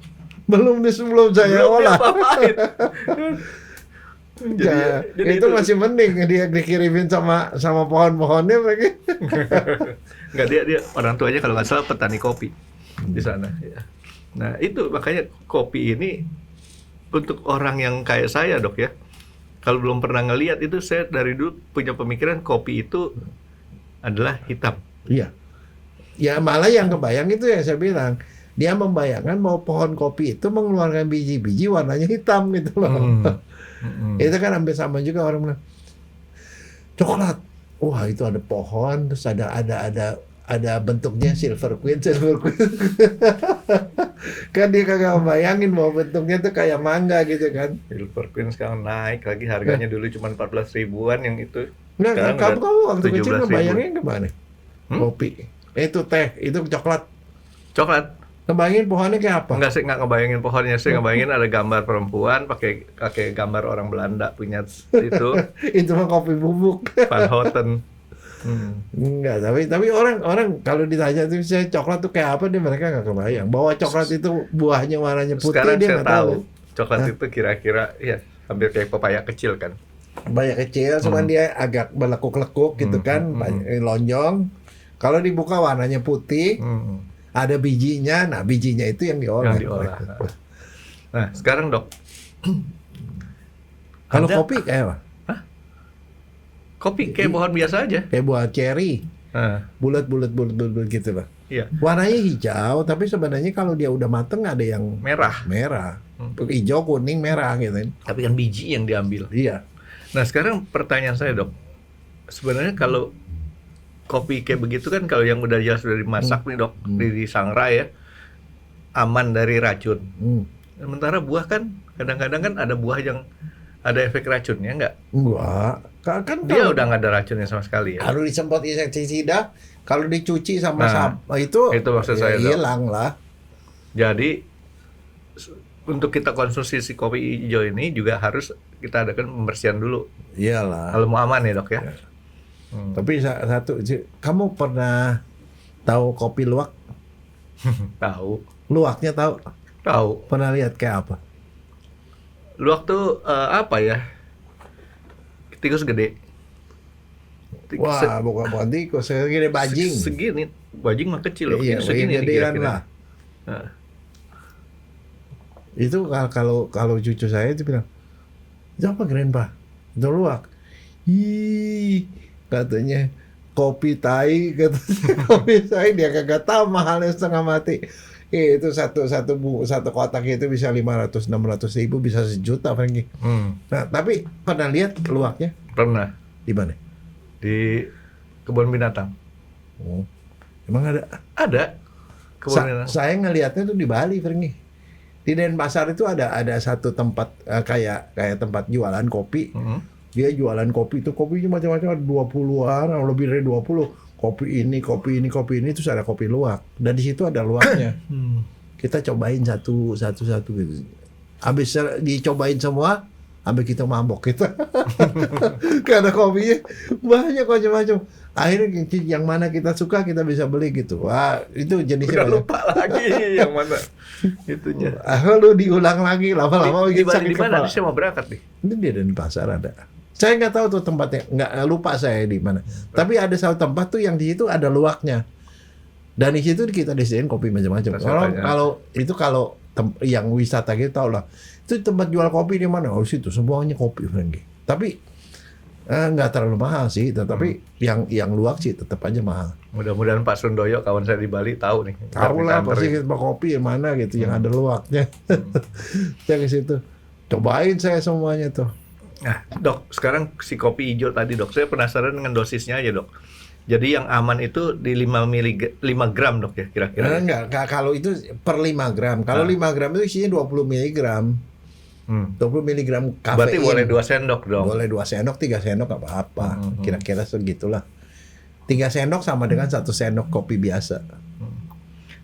Belum saya Belum olah. diapa-apain. Jadi itu masih mending dia dikirimin sama pohon-pohonnya mereka. Enggak, dia orang tuanya kalau nggak salah petani kopi di sana. Ya. Nah itu makanya kopi ini untuk orang yang kayak saya, Dok, ya. Kalau belum pernah ngelihat itu, saya dari dulu punya pemikiran kopi itu adalah hitam. Iya. Ya malah yang kebayang itu yang saya bilang. Dia membayangkan bahwa pohon kopi itu mengeluarkan biji-biji warnanya hitam gitu loh. Itu kan hampir sama juga orang bilang coklat. Wah, itu ada pohon, terus ada bentuknya silver queen. Kan dia kagak bayangin bahwa bentuknya tuh kayak mangga gitu kan. Silver Queen sekarang naik lagi harganya, dulu cuma 14 ribuan yang itu. Nah, Sekarang kamu udah waktu kecil 17.000. ngebayangin kemana? Kopi. Itu teh, itu coklat. Coklat. Ngebayangin pohonnya kayak apa? Enggak, sih nggak ngebayangin pohonnya, saya ngebayangin ada gambar perempuan pakai gambar orang Belanda punya itu Itu mah kopi bubuk. Van Houten. Enggak, tapi orang kalau ditanya tuh saya coklat tuh kayak apa, dia mereka nggak kebayang bahwa coklat itu buahnya warnanya putih. Sekarang Dia saya nggak tahu tahu. coklat itu kira-kira ya hampir kayak pepaya kecil kan. Banyak kecil, cuman dia agak berlekuk-lekuk gitu kan, lonjong. Kalau dibuka warnanya putih, ada bijinya. Nah, bijinya itu yang diolah. Yang diolah. Nah, sekarang Dok, Kalau ada- kopi kayak apa? kopi kayak pohon biasa aja. Kayak buah cherry, Nah, bulat gitu lah. iya, Warnanya hijau, tapi sebenarnya kalau dia udah mateng ada yang merah. merah, hijau, kuning, merah gitu. Tapi kan biji yang diambil. Iya. Nah, sekarang pertanyaan saya, Dok. Sebenarnya kalau kopi kayak begitu kan, kalau yang udah jelas sudah dimasak nih, Dok, di sangrai ya, aman dari racun. Sementara buah kan kadang-kadang kan ada buah yang ada efek racunnya nggak? Enggak. Kan Dia kalau udah nggak ada racunnya sama sekali ya. harus disemprot insektisida, kalau dicuci sama Nah, itu maksud saya, Dok. hilang lah. Jadi untuk kita konsumsi si kopi hijau ini juga harus kita adakan pembersihan dulu. Iyalah. Kalau mau aman ya, Dok ya. Tapi satu, kamu pernah tahu kopi luwak? Tahu. Luwaknya tahu? Tahu. Pernah lihat kayak apa? Luwak tuh apa ya? Tikus gede. Wah, bukan tikus, segini bajing. Segini. Bajing mah kecil loh. Iya, Segini nih gedean kira-kira. lah. Nah, Itu kalau cucu saya itu bilang, itu apa Grandpa? Itu luwak. Ih, katanya kopi tai, katanya kopi tai, dia kagak tahu mahalnya setengah mati. Itu satu kotak itu bisa 500-600 ribu, bisa sejuta, Frankie. Nah, tapi pernah lihat luwaknya pernah di mana? di kebun binatang. Oh, emang ada? Ada kebun binatang. Saya ngelihatnya tuh di Bali, Frankie. Di Denpasar itu ada satu tempat kayak tempat jualan kopi. Dia jualan kopi itu, kopinya macam-macam, ada 20-an, lebih dari 20. Kopi ini, terus ada kopi luwak. Dan di situ ada luwaknya. Kita cobain satu gitu. Habis dicobain semua, sampai kita mabok kita. Karena kopinya banyak macam-macam. Akhirnya yang mana kita suka kita bisa beli gitu. Wah, itu jenisnya Udah banyak. lupa lagi yang mana itunya. Lu diulang lagi lama-lama Di bikin Bali sakit di mana? kepala. Saya mau berangkat nih. Ini dia di pasar ada. Saya nggak tahu tuh tempatnya, nggak lupa saya di mana. Tapi ada satu tempat tuh yang di situ ada luwaknya. Dan di situ kita disediain kopi macam-macam. Kalau yang wisata gitu tau lah. Itu tempat jual kopi di mana? Oh situ semuanya kopi, Frankie. Tapi nggak terlalu mahal sih. Tetapi yang luwak sih tetap aja mahal. Mudah-mudahan Pak Sundoyo kawan saya di Bali tahu nih. Tahu lah Ntar pasti dianterin. tempat kopi yang mana gitu, yang ada luwaknya. Saya ke situ. Cobain saya semuanya tuh. Nah, Dok, sekarang si kopi hijau tadi, Dok. Saya penasaran dengan dosisnya aja, Dok. Jadi yang aman itu di 5 gram, Dok, ya kira-kira. Enggak, kalau itu per 5 gram. Kalau 5 gram itu isinya 20 miligram. 20 miligram kafein. Berarti boleh 2 sendok dong. Boleh 2 sendok, 3 sendok apa-apa. Kira-kira segitulah. 3 sendok sama dengan 1 sendok kopi biasa.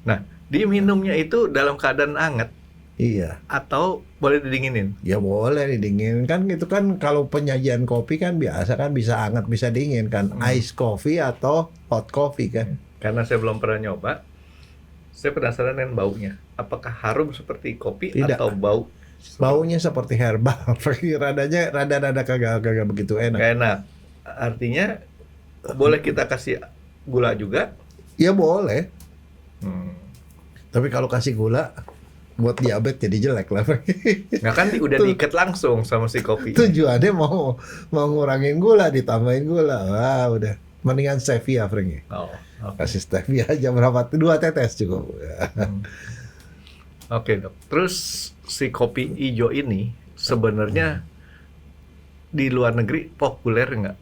Nah, diminumnya itu dalam keadaan hangat Iya. atau boleh didinginin? Ya boleh didingin kan, itu kan kalau penyajian kopi kan biasa kan bisa hangat bisa dingin kan, ice coffee atau hot coffee kan. Karena saya belum pernah nyoba, saya penasaran dengan baunya. Apakah harum seperti kopi Tidak. atau bau? Baunya seperti herbal, radanya rada kagak begitu enak. Nggak enak. Artinya boleh kita kasih gula juga? Ya boleh, Hmm. tapi kalau kasih gula buat diabetes jadi jelek lah. Nah kan udah diikat langsung sama si kopi. Tujuannya mau ngurangin gula, ditambahin gula, wah udah mendingan stevia, Frank. Oh, oke. Kasih stevia aja berapa? 2 tetes cukup. Oke, Dok. Terus si kopi hijau ini sebenarnya di luar negeri populer nggak?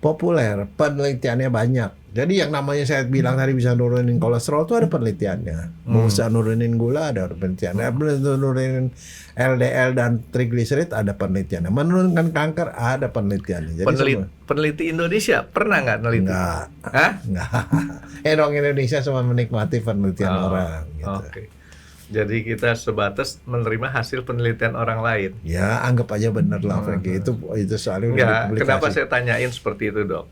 Populer, penelitiannya banyak. Jadi yang namanya saya bilang tadi bisa nurunin kolesterol itu ada penelitiannya. Mau bisa nurunin gula ada penelitiannya. Nurunin LDL dan triglycerid ada penelitiannya. Menurunkan kanker ada penelitiannya. Jadi Peneliti Indonesia pernah nggak neliti? enggak, Hah? enggak. Dong Indonesia cuma menikmati penelitian orang gitu. Oke. Jadi kita sebatas menerima hasil penelitian orang lain. Ya anggap aja bener lah, Frank. Itu soalnya udah Enggak, dipublikasi. kenapa saya tanyain seperti itu, Dok?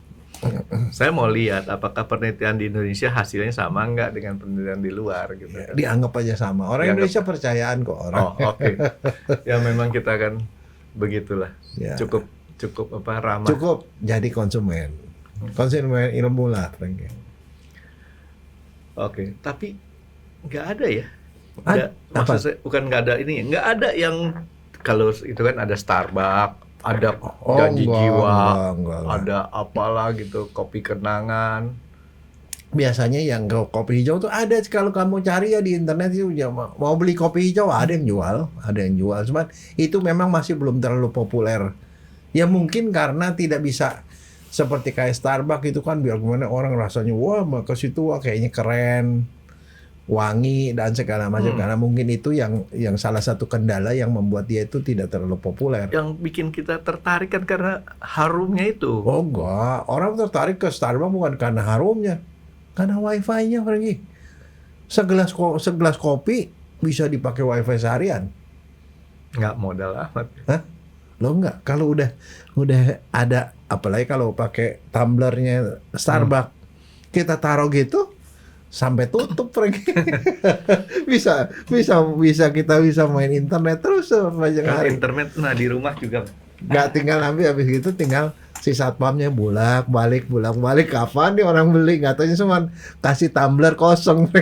Saya mau lihat apakah penelitian di Indonesia hasilnya sama nggak dengan penelitian di luar gitu. Ya, kan. dianggap aja sama. Orang Dianggap. Indonesia percayaan kok orang. Oh, oke. Ya memang kita kan begitulah. Ya. Cukup apa ramah. Cukup jadi konsumen. Konsumen ilmu lah, Frank. Oke, tapi nggak ada ya. Ada. Maksud Apa? saya bukan nggak ada ini, nggak ada yang kalau itu kan ada Starbucks, ada janji jiwa, enggak. ada apalah gitu, kopi kenangan. Biasanya yang kopi hijau tuh ada, kalau kamu cari ya di internet itu ya, mau beli kopi hijau ada yang jual. Cuman itu memang masih belum terlalu populer. Ya mungkin karena tidak bisa seperti kayak Starbucks itu kan, biar gimana orang rasanya wah ke situ wah kayaknya keren, wangi dan segala macam. Karena mungkin itu yang salah satu kendala yang membuat dia itu tidak terlalu populer. Yang bikin kita tertarik kan karena harumnya itu. Oh enggak, orang tertarik ke Starbucks bukan karena harumnya, karena wifi-nya, Franky. Segelas kopi bisa dipakai wifi seharian. Nggak modal amat. Hah? Lo enggak, kalau udah ada, apalagi kalau pakai tumblernya Starbucks, kita taruh gitu sampai tutup, Franky. bisa kita bisa main internet terus sepanjang Kalau hari. internet, nah di rumah juga. Nggak tinggal habis gitu tinggal si satpamnya bolak balik kapan nih orang beli, nggak tahunya cuma kasih tumbler kosong.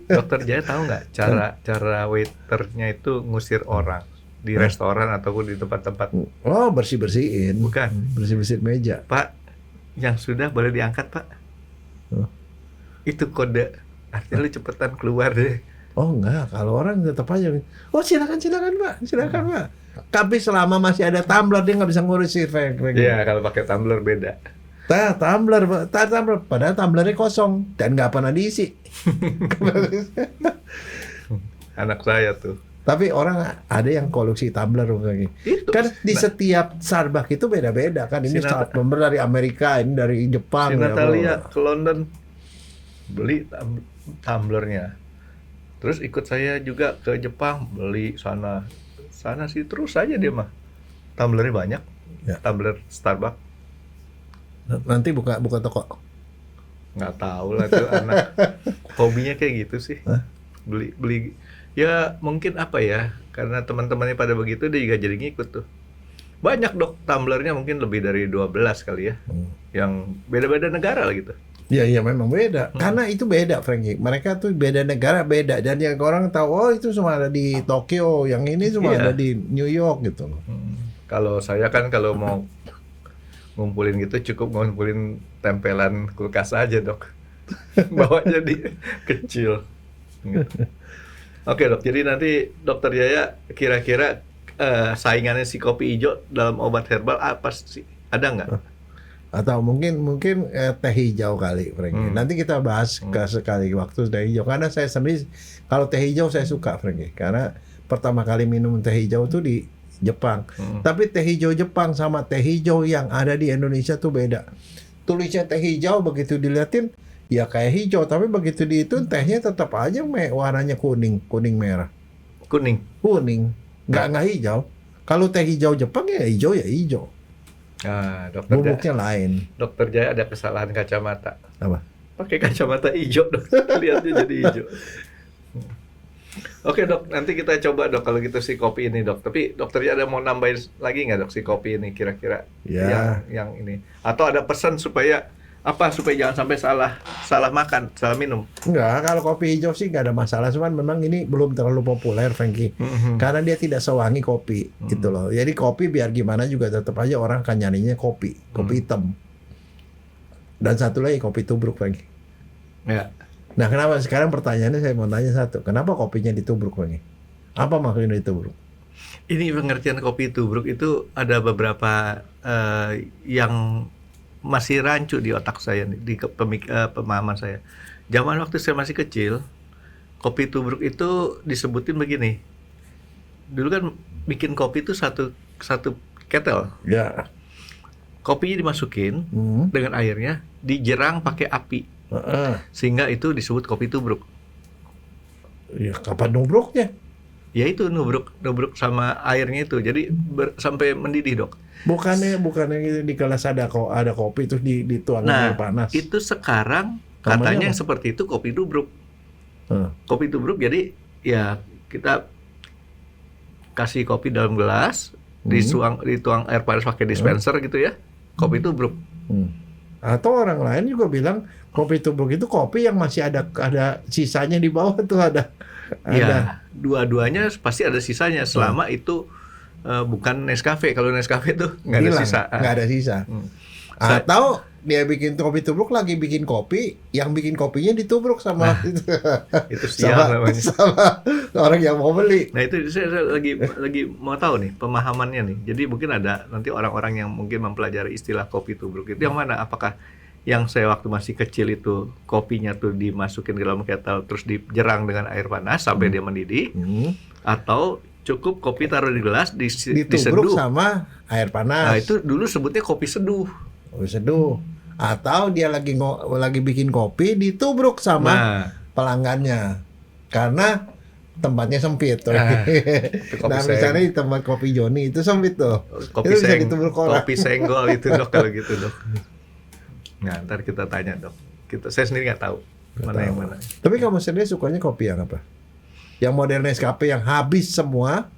Dokter Jaya tahu nggak cara waiternya itu ngusir orang di restoran ataupun di tempat-tempat? Oh bersihin Bukan, bersihin meja. Pak, yang sudah boleh diangkat, Pak. Oh. Itu kode, artinya lu cepetan keluar deh. Oh enggak, kalau orang tetap aja, oh silakan Pak. Tapi selama masih ada tumbler dia nggak bisa ngurusin. Iya, kalau pakai tumbler beda. Tumbler, padahal tumblernya kosong dan nggak pernah diisi. Anak saya tuh. Tapi orang ada yang koleksi tumbler lagi. Itu Kan di setiap Starbucks itu beda-beda kan. Ini tumbler dari Amerika, ini dari Jepang. si ya, Natalia bro. ke London beli tumblernya. Terus ikut saya juga ke Jepang beli sana sih, terus aja dia mah. Tumblernya banyak. Ya. Tumbler Starbucks. Nanti buka toko. Nggak tahu lah tuh anak hobinya kayak gitu sih. Hah? Beli ya mungkin apa ya, karena teman-temannya pada begitu dia juga jadi ngikut tuh. Banyak, Dok, tumblernya mungkin lebih dari 12 kali ya. Yang beda-beda negara lah gitu. Iya memang beda. Karena itu beda, Franky. Mereka tuh beda negara beda, dan yang orang tahu oh itu cuma ada di Tokyo, yang ini cuma Iya. ada di New York gitu loh. Kalau saya kan kalau mau ngumpulin gitu cukup ngumpulin tempelan kulkas aja, Dok. Bawa jadi kecil. Gitu. Oke, Dok. Jadi nanti Dokter Jaya kira-kira saingannya si kopi hijau dalam obat herbal apa sih? Ada nggak? Atau mungkin teh hijau kali, Franky. Nanti kita bahas sekali waktu teh hijau. Karena saya sendiri kalau teh hijau saya suka, Franky. Karena pertama kali minum teh hijau tuh di Jepang. Tapi teh hijau Jepang sama teh hijau yang ada di Indonesia tuh beda. tulisnya teh hijau, begitu diliatin ya kayak hijau, tapi begitu dihitung tehnya tetap aja warnanya kuning merah. Kuning. Nggak hijau. Kalau teh hijau Jepang ya hijau. Nah, dokter Bubuknya lain. Dokter Jaya ada kesalahan kacamata. Apa? Pakai kacamata hijau dok, lihatnya jadi hijau. Oke dok, nanti kita coba dok kalau gitu si kopi ini dok. Tapi dokter Jaya ada mau nambahin lagi nggak dok si kopi ini kira-kira? Ya. Yang ini. Atau ada pesan supaya jangan sampai salah makan, salah minum. Enggak, kalau kopi hijau sih nggak ada masalah, cuman memang ini belum terlalu populer, Frankie. Karena dia tidak sewangi kopi, gitu loh. Jadi kopi biar gimana juga tetap aja orang akan nyarinya kopi hitam. Dan satu lagi kopi tubruk, Frankie. Ya. Nah, kenapa sekarang pertanyaannya saya mau tanya satu, kenapa kopinya ditubruk, Frankie? Apa maksudnya ditubruk? Ini pengertian kopi tubruk itu ada beberapa yang masih rancu di otak saya, di pemahaman saya. Zaman waktu saya masih kecil, kopi tubruk itu disebutin begini. Dulu kan bikin kopi itu satu ketel. Ya. Kopinya dimasukin dengan airnya, dijerang pakai api. Sehingga itu disebut kopi tubruk. Ya, kapan nubruknya? Ya itu nubruk sama airnya itu. Jadi sampai mendidih, Dok. Bukannya gitu, di gelas ada kopi terus dituang air panas. Itu sekarang Namanya katanya apa? yang seperti itu kopi tubruk. Kopi tubruk jadi ya kita kasih kopi dalam gelas, dituang air panas pakai dispenser gitu ya. Kopi tubruk. Atau orang lain juga bilang kopi tubruk itu kopi yang masih ada sisanya di bawah tuh ada. Ya, dua-duanya pasti ada sisanya selama itu bukan Nescafe. Kalau Nescafe tuh nggak ada sisa. Nggak ada sisa. Atau dia bikin kopi tubruk lagi bikin kopi, yang bikin kopinya ditubruk sama itu sial namanya. Sama orang yang mau beli. Nah itu saya lagi mau tahu nih pemahamannya nih. Jadi mungkin ada nanti orang-orang yang mungkin mempelajari istilah kopi tubruk itu yang mana? Apakah yang saya waktu masih kecil itu kopinya tuh dimasukin ke dalam kettle terus dijerang dengan air panas sampai dia mendidih, atau cukup kopi taruh di gelas ditubruk diseduh sama air panas. Nah itu dulu sebutnya kopi seduh. Kopi seduh. Atau dia lagi bikin kopi ditubruk sama pelanggannya karena tempatnya sempit. Nah misalnya di tempat kopi Joni itu sempit tuh, kopi itu bisa ditubruk orang. Kopi senggol itu dok kalau gitu dok. Nah ntar kita tanya dok. Saya sendiri nggak tahu mana yang mana. Tapi kamu sendiri sukanya kopi yang apa? Yang model Nescafe yang habis semua?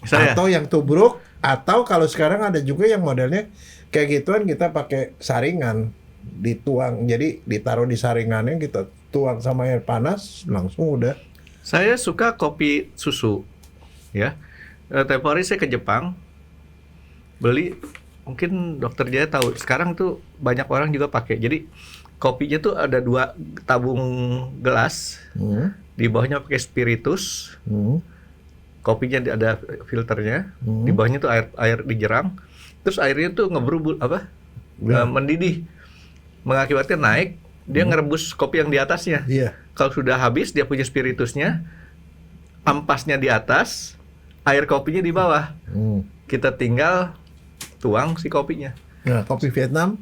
Atau yang tubruk? Atau kalau sekarang ada juga yang modelnya kayak gituan, kita pakai saringan dituang, jadi ditaruh di saringannya, kita tuang sama air panas langsung udah. Saya suka kopi susu ya. Tempo hari saya ke Jepang beli, mungkin dokter Jaya tahu sekarang tuh banyak orang juga pakai. Jadi kopinya tuh ada 2 tabung gelas, di bawahnya pakai spiritus, kopinya ada filternya, di bawahnya tuh air dijerang. Terus airnya tuh mendidih, mengakibatkan naik, dia ngerebus kopi yang di atasnya. Kalau sudah habis dia punya spiritusnya, ampasnya di atas, air kopinya di bawah. Kita tinggal tuang si kopinya. Nah, kopi Vietnam?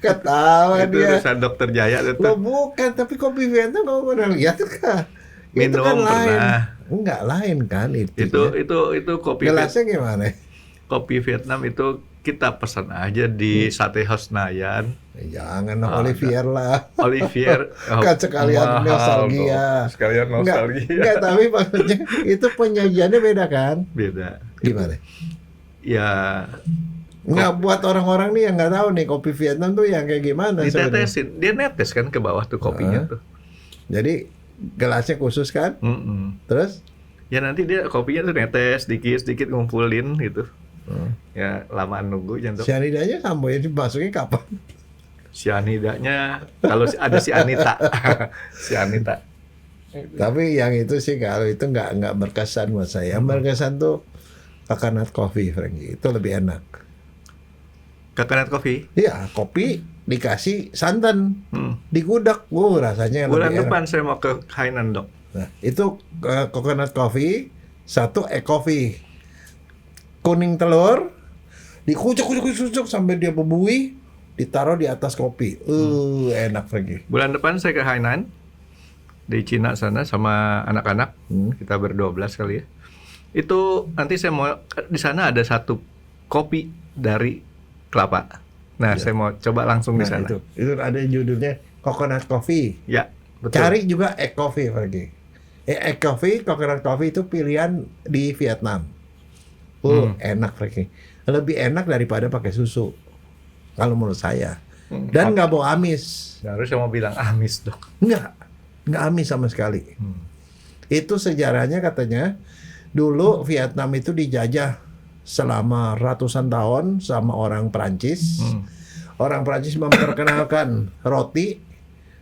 Ketawa itu dia. urusan dokter Jaya. Lo bukan, tapi kopi Vietnam kamu pernah lihat kan? Minum itu kan lain. pernah. Enggak lain kan itu. Itu kopi. Gelasnya gimana? Kopi Vietnam itu kita pesan aja di Sate House Nayan. Jangan Olivier lah. Olivier Kan sekalian nostalgia. Sekalian nostalgia. Enggak, tapi maksudnya itu penyajiannya beda kan? Beda. Gimana? Ya nggak buat orang-orang nih yang nggak tahu nih kopi Vietnam tuh yang kayak gimana ditetesin, dia netes kan ke bawah tuh kopinya tuh. Jadi gelasnya khusus kan? Terus? Ya nanti dia kopinya tuh netes sedikit ngumpulin gitu. Ya lamaan nunggu jantung. Cyanidanya sampai dimasukin kapan? Cyanidanya kalau ada si Anita. Si Anita. Tapi yang itu sih kalau itu nggak berkesan buat saya. Yang berkesan tuh coconut coffee, Frankie. Itu lebih enak. Coconut coffee? Iya, kopi dikasih santan, digudak, rasanya bulan lebih depan enak. saya mau ke Hainan dok. Nah, itu coconut coffee, 1 coffee, kuning telur, Dikucuk sampai dia berbuih, ditaruh di atas kopi. Enak Frankie. Bulan depan saya ke Hainan di Cina sana sama anak-anak. Kita ber-12 kali ya. Itu nanti saya mau di sana ada satu kopi dari kelapa. Nah, saya mau coba langsung di sana. Itu ada judulnya Coconut Coffee. Ya, betul. Cari juga egg coffee Frankie. Egg coffee, coconut coffee itu pilihan di Vietnam. Enak Frankie. Lebih enak daripada pakai susu. Kalau menurut saya. Dan nggak bau amis. Harusnya mau bilang amis, Dok. Nggak amis sama sekali. Itu sejarahnya katanya dulu Vietnam itu dijajah selama ratusan tahun sama orang Prancis. Orang Prancis memperkenalkan roti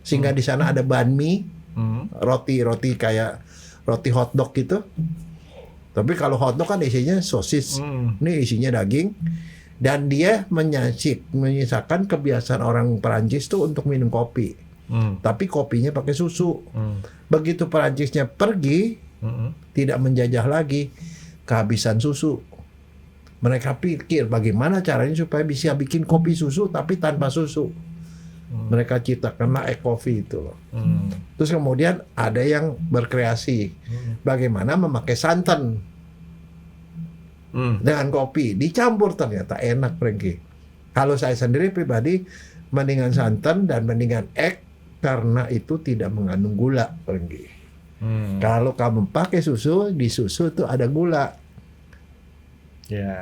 sehingga di sana ada banh mi, roti kayak roti hotdog gitu. Tapi kalau hotdog kan isinya sosis, ini isinya daging. Dan dia menyisakan kebiasaan orang Perancis tuh untuk minum kopi. Tapi kopinya pakai susu. Begitu Perancisnya pergi, tidak menjajah lagi, kehabisan susu. Mereka pikir bagaimana caranya supaya bisa bikin kopi susu tapi tanpa susu. Mereka ciptakanlah egg coffee itu loh. Terus kemudian ada yang berkreasi bagaimana memakai santan dengan kopi dicampur, ternyata enak Frankie. Kalau saya sendiri pribadi mendingan santan dan mendingan egg karena itu tidak mengandung gula Frankie. Kalau kamu pakai susu, di susu itu ada gula.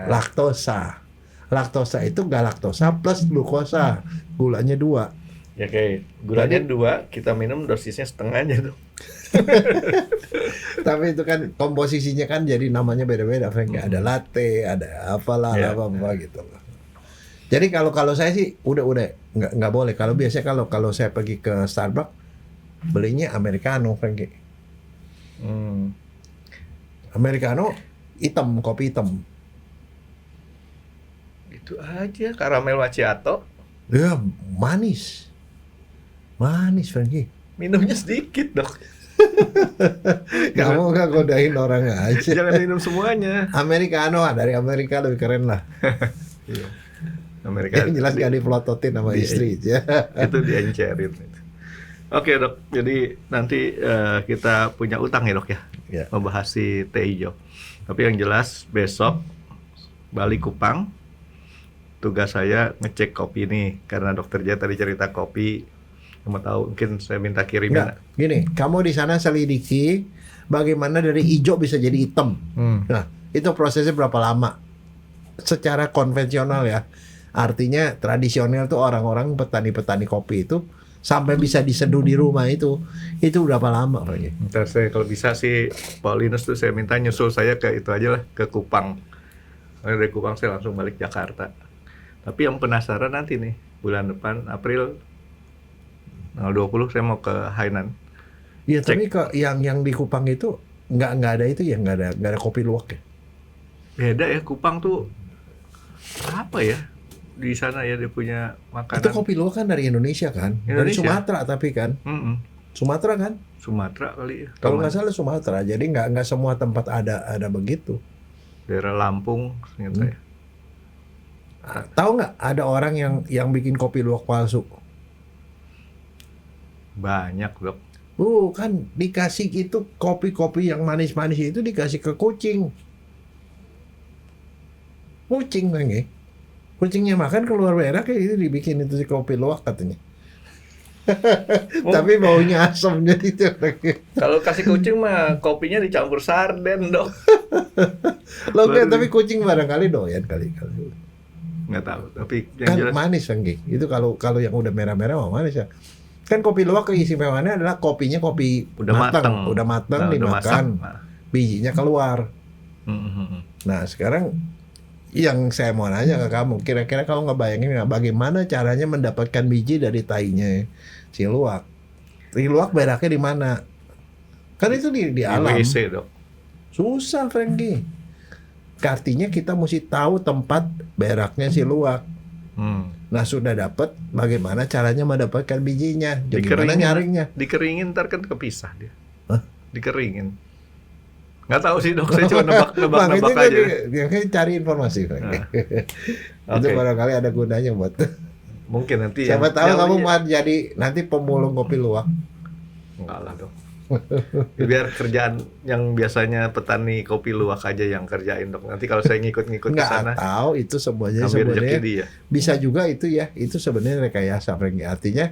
Laktosa. Laktosa itu galaktosa plus glukosa. Gulanya 2. Ya kayak gulanya 2, kita minum dosisnya setengah aja tuh. Tapi itu kan komposisinya kan jadi namanya beda-beda, Frank. Ada latte, ada apalah, apa gitu loh. Jadi kalau saya sih udah nggak boleh. Kalau biasanya kalau saya pergi ke Starbucks belinya americano, Frank. Americano hitam, kopi hitam. Itu aja, karamel macchiato. Ya, manis, Frankie. Minumnya sedikit, Dok. Kamu nggak godain orang aja. Jangan minum semuanya. Americano dari Amerika lebih keren lah. Amerika. Yang jelas nggak dipelototin sama istri ya. Itu diencerin. Oke Dok, jadi nanti kita punya utang ya Dok ya, membahas si teh hijau. Tapi yang jelas besok balik Kupang. Tugas saya ngecek kopi nih, karena Dokter Jaya tadi cerita kopi. Mau tahu mungkin saya minta kirimin. Gini, kamu di sana selidiki bagaimana dari hijau bisa jadi hitam. Nah, itu prosesnya berapa lama? Secara konvensional ya. Artinya tradisional tuh orang-orang petani-petani kopi itu sampai bisa diseduh di rumah itu berapa lama Pak? Ntar saya kalau bisa sih Paulinus tuh saya minta nyusul saya ke itu aja lah, ke Kupang. Dari Kupang saya langsung balik Jakarta. Tapi yang penasaran nanti nih, bulan depan April tanggal 20 saya mau ke Hainan. Iya, tapi kok yang di Kupang itu nggak ada itu ya, nggak ada kopi luwak ya? Beda ya, Kupang tuh apa ya? Di sana ya dia punya makanan. Itu kopi luwak kan dari Indonesia kan? Dari Sumatera tapi kan? Sumatera kan? Sumatera kali ya. Kalau nggak salah Sumatera, jadi nggak semua tempat ada begitu. Daerah Lampung, ingat saya. Tahu nggak ada orang yang bikin kopi luwak palsu? Banyak Dok. Bukan, dikasih itu kopi-kopi yang manis-manis itu dikasih ke kucing. Kucing lagi. Kucingnya makan keluar berak kayak itu dibikin itu si kopi luwak katanya. Tapi baunya asam jadi itu. Kalau kasih kucing mah kopinya dicampur sarden Dok. Loh kan, tapi kucing barangkali doyan kali. Nggak tahu, tapi yang Kan jelas manis kan itu kalau yang udah merah-merah mah manis ya. Kan kopi luwak keistimewaannya adalah kopinya kopi udah mateng, dimakan, bijinya keluar. Nah sekarang yang saya mau nanya ke kamu, kira-kira kamu ngebayangin nggak bagaimana caranya mendapatkan biji dari tainya si luwak? Si luwak beraknya di mana? Kan itu di alam. WC Dok. Susah Frankie. Artinya kita mesti tahu tempat beraknya si luwak. Nah sudah dapat, bagaimana caranya mendapatkan bijinya? Jadi gimana nyaringnya? Dikeringin ntar kan kepisah dia. Hah? Dikeringin. Nggak tahu sih dok, saya cuma nebak-nebak Makanya aja. dia cari informasi. Itu Oke. barangkali ada gunanya buat. Mungkin nanti Siapa tahu yang kamu ini- mau jadi nanti pemulung kopi luwak. Enggak lah dok. Biar kerjaan yang biasanya petani kopi luwak aja yang kerjain dok. Nanti kalau saya ngikut-ngikut ke sana, Nggak tahu itu semuanya ambil rezeki sebenarnya dia. bisa juga itu ya. Itu sebenarnya rekayasa, Franky. Artinya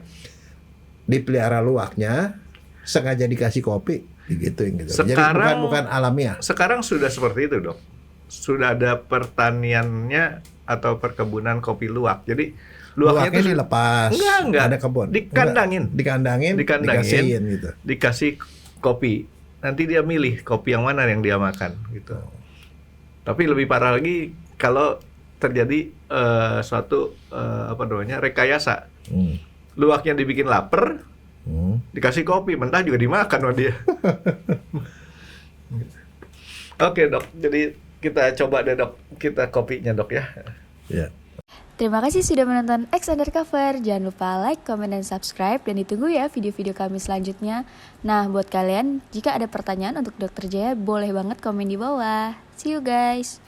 dipelihara luwaknya sengaja dikasih kopi digituin gitu. Jadi Sekarang- bukan alamiah. Sekarang sudah seperti itu dok. Sudah ada pertaniannya atau perkebunan kopi luwak. Jadi luwaknya Luwaknya itu dilepas. Enggak. Ada kebun. Dikandangin. Dikandangin, dikasihin gitu. Dikasih kopi. Nanti dia milih kopi yang mana yang dia makan gitu. Tapi lebih parah lagi kalau terjadi suatu rekayasa. Hmm. Luwaknya dibikin lapar, Hmm. dikasih kopi, mentah juga dimakan sama dia. Oke dok, jadi kita coba deh dok, kita kopinya dok ya. Ya. Terima kasih sudah menonton X Undercover. Jangan lupa like, comment, dan subscribe. Dan ditunggu ya video-video kami selanjutnya. Nah, buat kalian, jika ada pertanyaan untuk Dr. Jaya, boleh banget komen di bawah. See you guys!